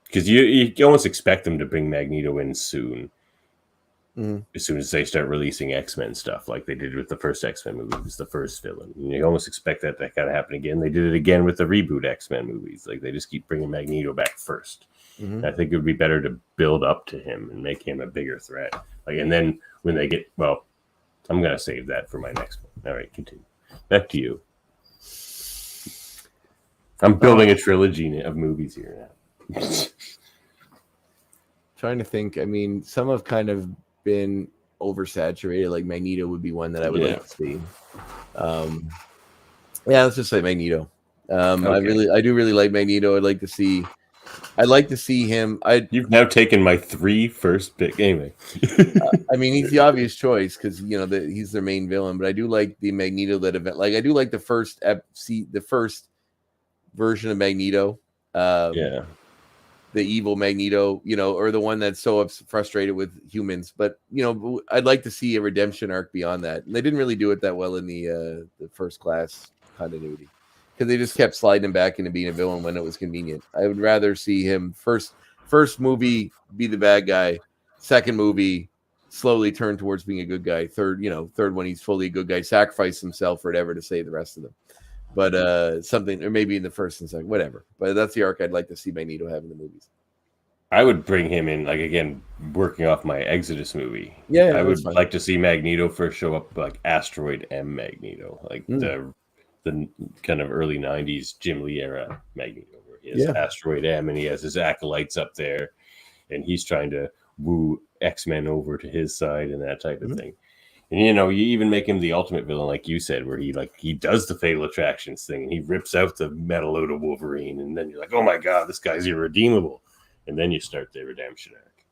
because you almost expect them to bring Magneto in soon. As soon as they start releasing X-Men stuff, like they did with the first X-Men movie, it was the first villain. And you almost expect that kind of happen again. They did it again with the reboot X-Men movies. Like, they just keep bringing Magneto back first. I think it would be better to build up to him and make him a bigger threat. Like, and then when they get, well, I'm gonna save that for my next one. All right, continue. Back to you. I'm building a trilogy of movies here now. Trying to think. I mean, some have kind of been oversaturated. Like Magneto would be one that I would like to see. Yeah, let's just say Magneto. Okay. I do really like Magneto. I'd like to see him. You've now taken my 3 first pick anyway. I mean, he's the obvious choice because he's their main villain. But I do like the Magneto that event. Like, I do like the first version of Magneto. The evil Magneto, or the one that's so frustrated with humans. But I'd like to see a redemption arc beyond that. And they didn't really do it that well in the First Class continuity, because they just kept sliding him back into being a villain when it was convenient. I would rather see him first movie be the bad guy, second movie slowly turn towards being a good guy, third when he's fully a good guy, sacrifice himself or whatever to save the rest of them. But something, or maybe in the first and second, whatever. But that's the arc I'd like to see Magneto have in the movies. I would bring him in, like, again, working off my Exodus movie. Yeah, I would like to see Magneto first show up, like Asteroid M Magneto, like the kind of early 90s Jim Lee era Magneto, where he has Asteroid M and he has his acolytes up there, and he's trying to woo X-Men over to his side and that type of thing. And you even make him the ultimate villain, like you said, where he does the Fatal Attractions thing and he rips out the metal out of Wolverine, and then you're like, oh my god, this guy's irredeemable, and then you start the redemption arc.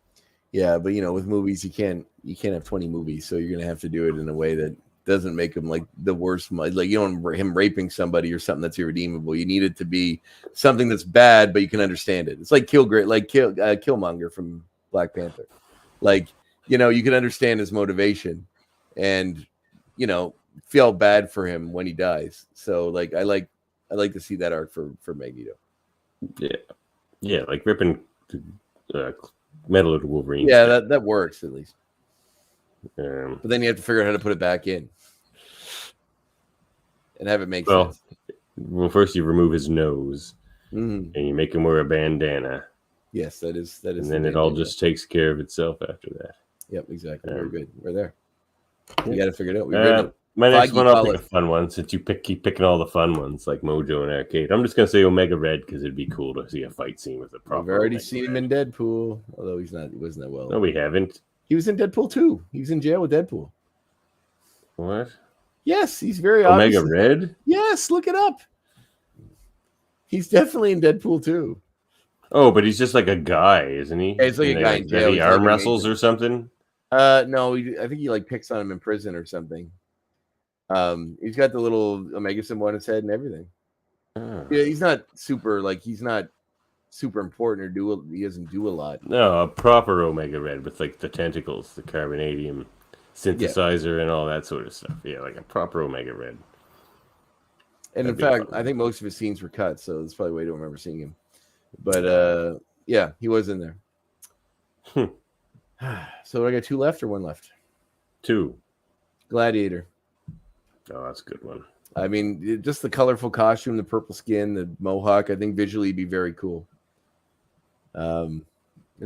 Yeah, but with movies, you can't have 20 movies, so you're gonna have to do it in a way that doesn't make him like the worst. Like, you don't him raping somebody or something that's irredeemable. You need it to be something that's bad, but you can understand it. It's like Killmonger from Black Panther. Like, you can understand his motivation. And feel bad for him when he dies. So like I like to see that arc for Magneto. Yeah, like ripping metal out of Wolverine. Yeah, that works at least. But then you have to figure out how to put it back in and have it make sense. Well, first you remove his nose and you make him wear a bandana. Yes, that is. And then it all just takes care of itself after that. Yep, exactly. Very good. We're there. You got to figure it out. My next one, I'll pick a fun one, since you keep picking all the fun ones like Mojo and Arcade. I'm just gonna say Omega Red, because it'd be cool to see a fight scene with a proper. We've already seen him in Deadpool, although he wasn't that well. No, we haven't. He was in Deadpool 2. He was in jail with Deadpool. What? Yes, he's very Omega Red. Yes, look it up. He's definitely in Deadpool 2. Oh, but he's just like a guy, isn't he? Yeah, he's like a guy in jail. He arm wrestles or something. No, I think he like picks on him in prison or something. He's got the little Omega symbol on his head and everything. Yeah, he's not super important he doesn't do a lot. No, a proper Omega Red with like the tentacles, the carbonadium synthesizer, and all that sort of stuff. Yeah, like a proper Omega Red. And in fact, I think most of his scenes were cut, so that's probably why I don't remember seeing him. But yeah, he was in there. So I got 2 left or 1 left? 2. Gladiator. Oh, that's a good one. I mean, just the colorful costume, the purple skin, the mohawk. I think visually it'd be very cool. And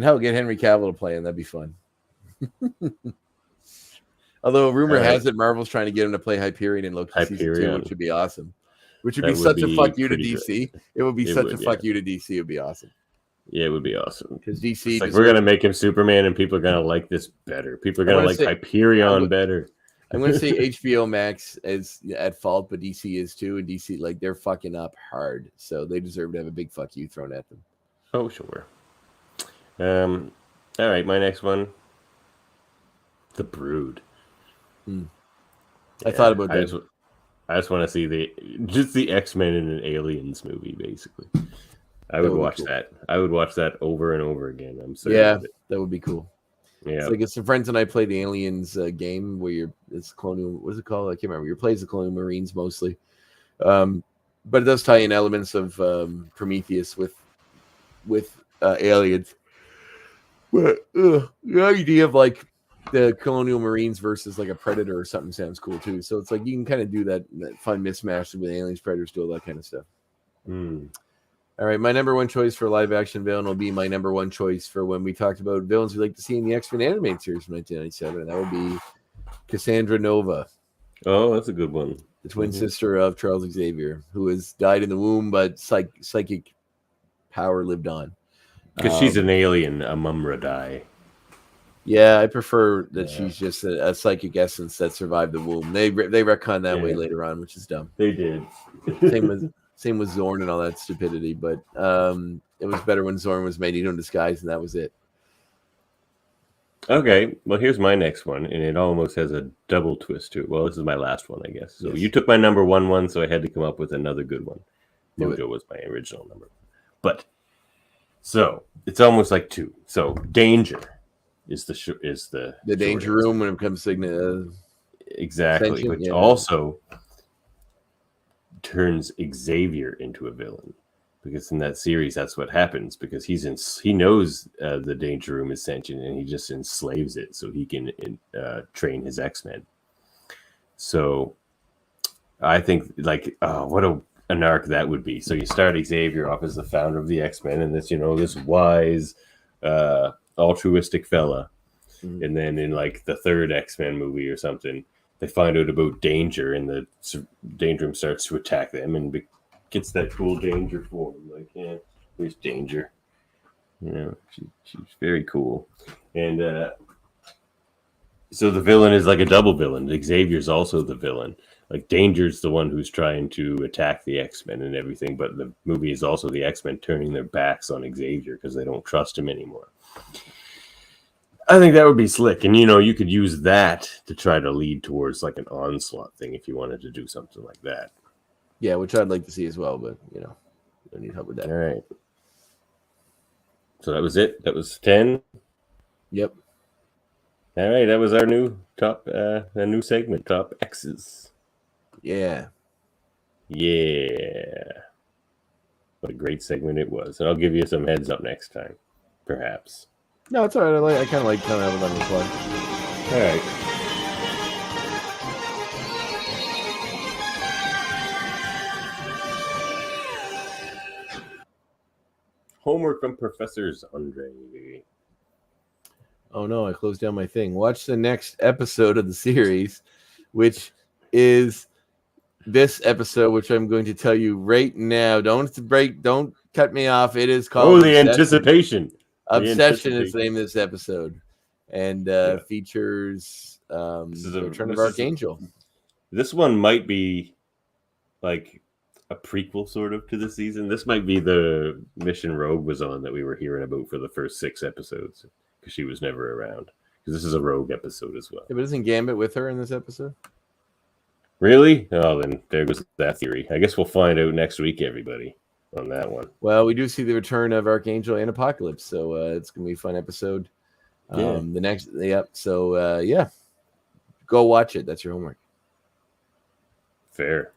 hell, get Henry Cavill to play, and that'd be fun. Although rumor has it Marvel's trying to get him to play Hyperion in Loki season 2, which would be awesome. Which would be such a fuck you to DC. It would be such a fuck you to DC. It would be awesome. Yeah, it would be awesome. Because DC, like, we're gonna make him Superman, and people are gonna like this better. People are gonna like Hyperion better. I'm gonna say HBO Max is at fault, but DC is too. And DC, like, they're fucking up hard, so they deserve to have a big fuck you thrown at them. Oh, sure. All right, my next one. The Brood. I thought about that. I just want to see the X-Men in an Aliens movie, basically. I would watch that. I would watch that over and over again. I'm sorry. Yeah, that would be cool. Yeah, it's like some friends and I played the Aliens game where it's colonial. What's it called? I can't remember. You play as the colonial Marines mostly, but it does tie in elements of Prometheus with aliens. But the idea of like the colonial Marines versus like a Predator or something sounds cool too. So it's like you can kind of do that fun mismatch with aliens, predators, do all that kind of stuff. All right, my number one choice for live action villain will be my number one choice for when we talked about villains we like to see in the X-Men animated series from 1997, and that would be Cassandra Nova. Oh, that's a good one. The twin sister of Charles Xavier, who has died in the womb, but psychic power lived on. Because she's an alien, a Mumra. Yeah, I prefer that she's just a psychic essence that survived the womb. They retcon that way later on, which is dumb. They did. Same with Zorn and all that stupidity, but it was better when Zorn was made in disguise, and that was it. Okay, well, here's my next one, and it almost has a double twist to it. Well, this is my last one, I guess. So you took my number one, so I had to come up with another good one. Mojo was my original number. But, so, it's almost like two. So, Danger is the Danger Room when it comes to exactly, which also turns Xavier into a villain, because in that series that's what happens, because he knows the Danger Room is sentient, and he just enslaves it so he can train his X-Men. So I think what an arc that would be. So you start Xavier off as the founder of the X-Men, and this wise altruistic fella, and then in like the third X-Men movie or something, they find out about Danger, and the Danger Room starts to attack them, and gets that cool Danger form. Like, yeah, where's Danger? She's very cool. And so the villain is like a double villain. Xavier's also the villain. Like, Danger's the one who's trying to attack the X-Men and everything, but the movie is also the X-Men turning their backs on Xavier because they don't trust him anymore. I think that would be slick. And, you could use that to try to lead towards like an onslaught thing if you wanted to do something like that. Yeah, which I'd like to see as well, but, I need help with that. All right. So that was it. That was 10. Yep. All right. That was our new new segment, Top X's. Yeah. Yeah. What a great segment it was. And I'll give you some heads up next time, perhaps. No, it's all right. I kind of like coming up with on this one. All right. Homework from Professors André. Oh no, I closed down my thing. Watch the next episode of the series, which is this episode, which I'm going to tell you right now. Don't cut me off. It is called the Anticipation. Obsession is the name of this episode. And features the Return of Archangel. This one might be like a prequel sort of to the season. This might be the mission Rogue was on that we were hearing about for the first 6 episodes, because she was never around. Because this is a Rogue episode as well. Yeah, but isn't Gambit with her in this episode? Really? Oh, then there goes that theory. I guess we'll find out next week, everybody, on that one. Well, we do see the return of Archangel and Apocalypse, so it's going to be a fun episode. So go watch it. That's your homework. Fair.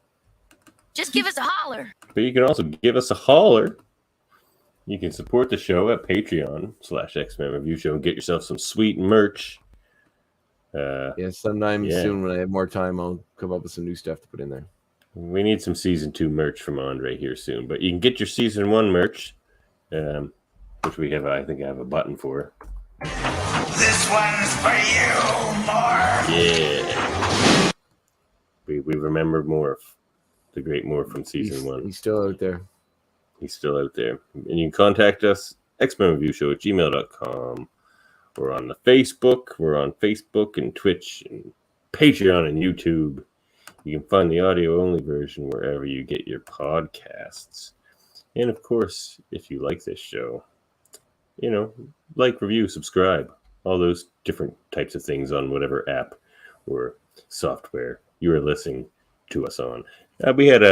Just give us a holler. But you can also give us a holler. You can support the show at Patreon/X-Men Review Show and get yourself some sweet merch. Sometime soon when I have more time, I'll come up with some new stuff to put in there. We need some season 2 merch from André here soon, but you can get your season 1 merch, which we have. I think I have a button for. This one's for you, Morph. Yeah. We remember Morph, the great Morph from season 1. He's still out there. He's still out there. And you can contact us, xmenreviewshow@gmail.com. We're on the Facebook. We're on Facebook and Twitch and Patreon and YouTube. You can find the audio-only version wherever you get your podcasts. And, of course, if you like this show, like, review, subscribe, all those different types of things on whatever app or software you are listening to us on. We had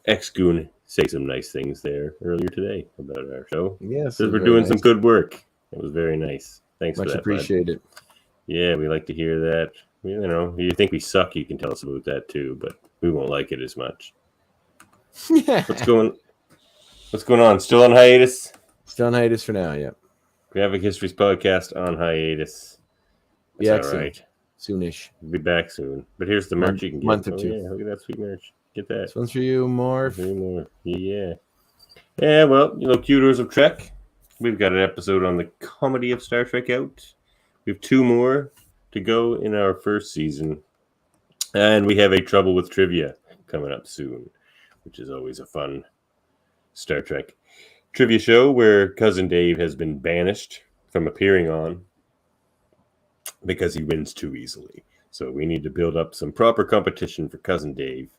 X-Goon say some nice things there earlier today about our show. Yes, Says we're doing some good work. It was very nice. Thanks Much for that. appreciated. Yeah, we like to hear that. If you think we suck, you can tell us about that too, but we won't like it as much. What's going on? Still on hiatus? Still on hiatus for now, yeah. Graphic Histories podcast on hiatus. Be That's back all right. Soonish. We'll be back soon. But here's the merch you can get. Month or two. Yeah, look at that sweet merch. Get that. This one's for you, Morph. Yeah. Yeah, well, Cuters of Trek. We've got an episode on the comedy of Star Trek out. We have 2 more to go in our first season. And we have a Trouble with Trivia coming up soon, which is always a fun Star Trek trivia show where Cousin Dave has been banished from appearing on because he wins too easily. So we need to build up some proper competition for Cousin Dave,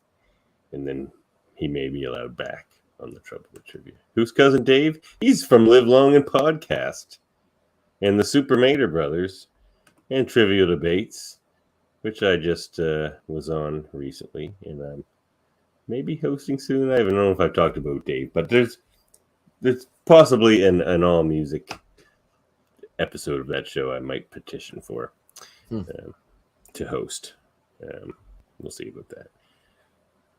and then he may be allowed back on the Trouble with Trivia. Who's Cousin Dave? He's from Live Long and Podcast, and the Super Mater Brothers, and Trivial Debates, which I just was on recently, and I'm maybe hosting soon. I don't know if I've talked about Dave, but there's possibly an all music episode of that show I might petition for to host. We'll see about that.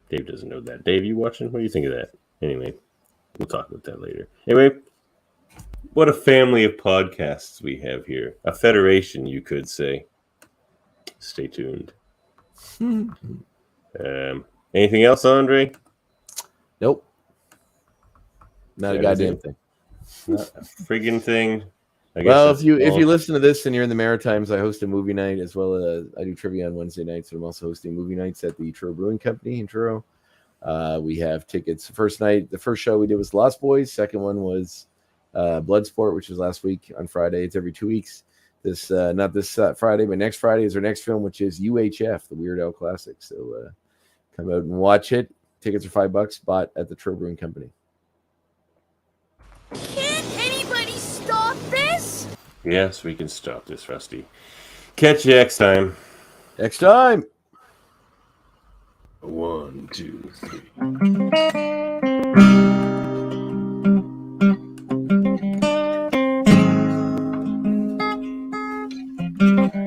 Dave doesn't know that. Dave, you watching? What do you think of that? Anyway, we'll talk about that later. Anyway, what a family of podcasts we have here. A federation, you could say. Stay tuned. Anything else, Andre? Nope. Not a goddamn thing. Not a friggin' thing. Well, if you listen to this and you're in the Maritimes, I host a movie night as well as I do trivia on Wednesday nights, and I'm also hosting movie nights at the Truro Brewing Company in Truro. We have tickets. The first show we did was Lost Boys. Second one was Bloodsport, which was last week on Friday. It's every 2 weeks. Not this Friday, but next Friday is our next film, which is UHF, the Weird Al Classic. So come out and watch it. Tickets are $5, bought at the Truro Brewing Company. Can't anybody stop this? Yes, we can stop this, Rusty. Catch you next time. Next time. 1, 2, 3.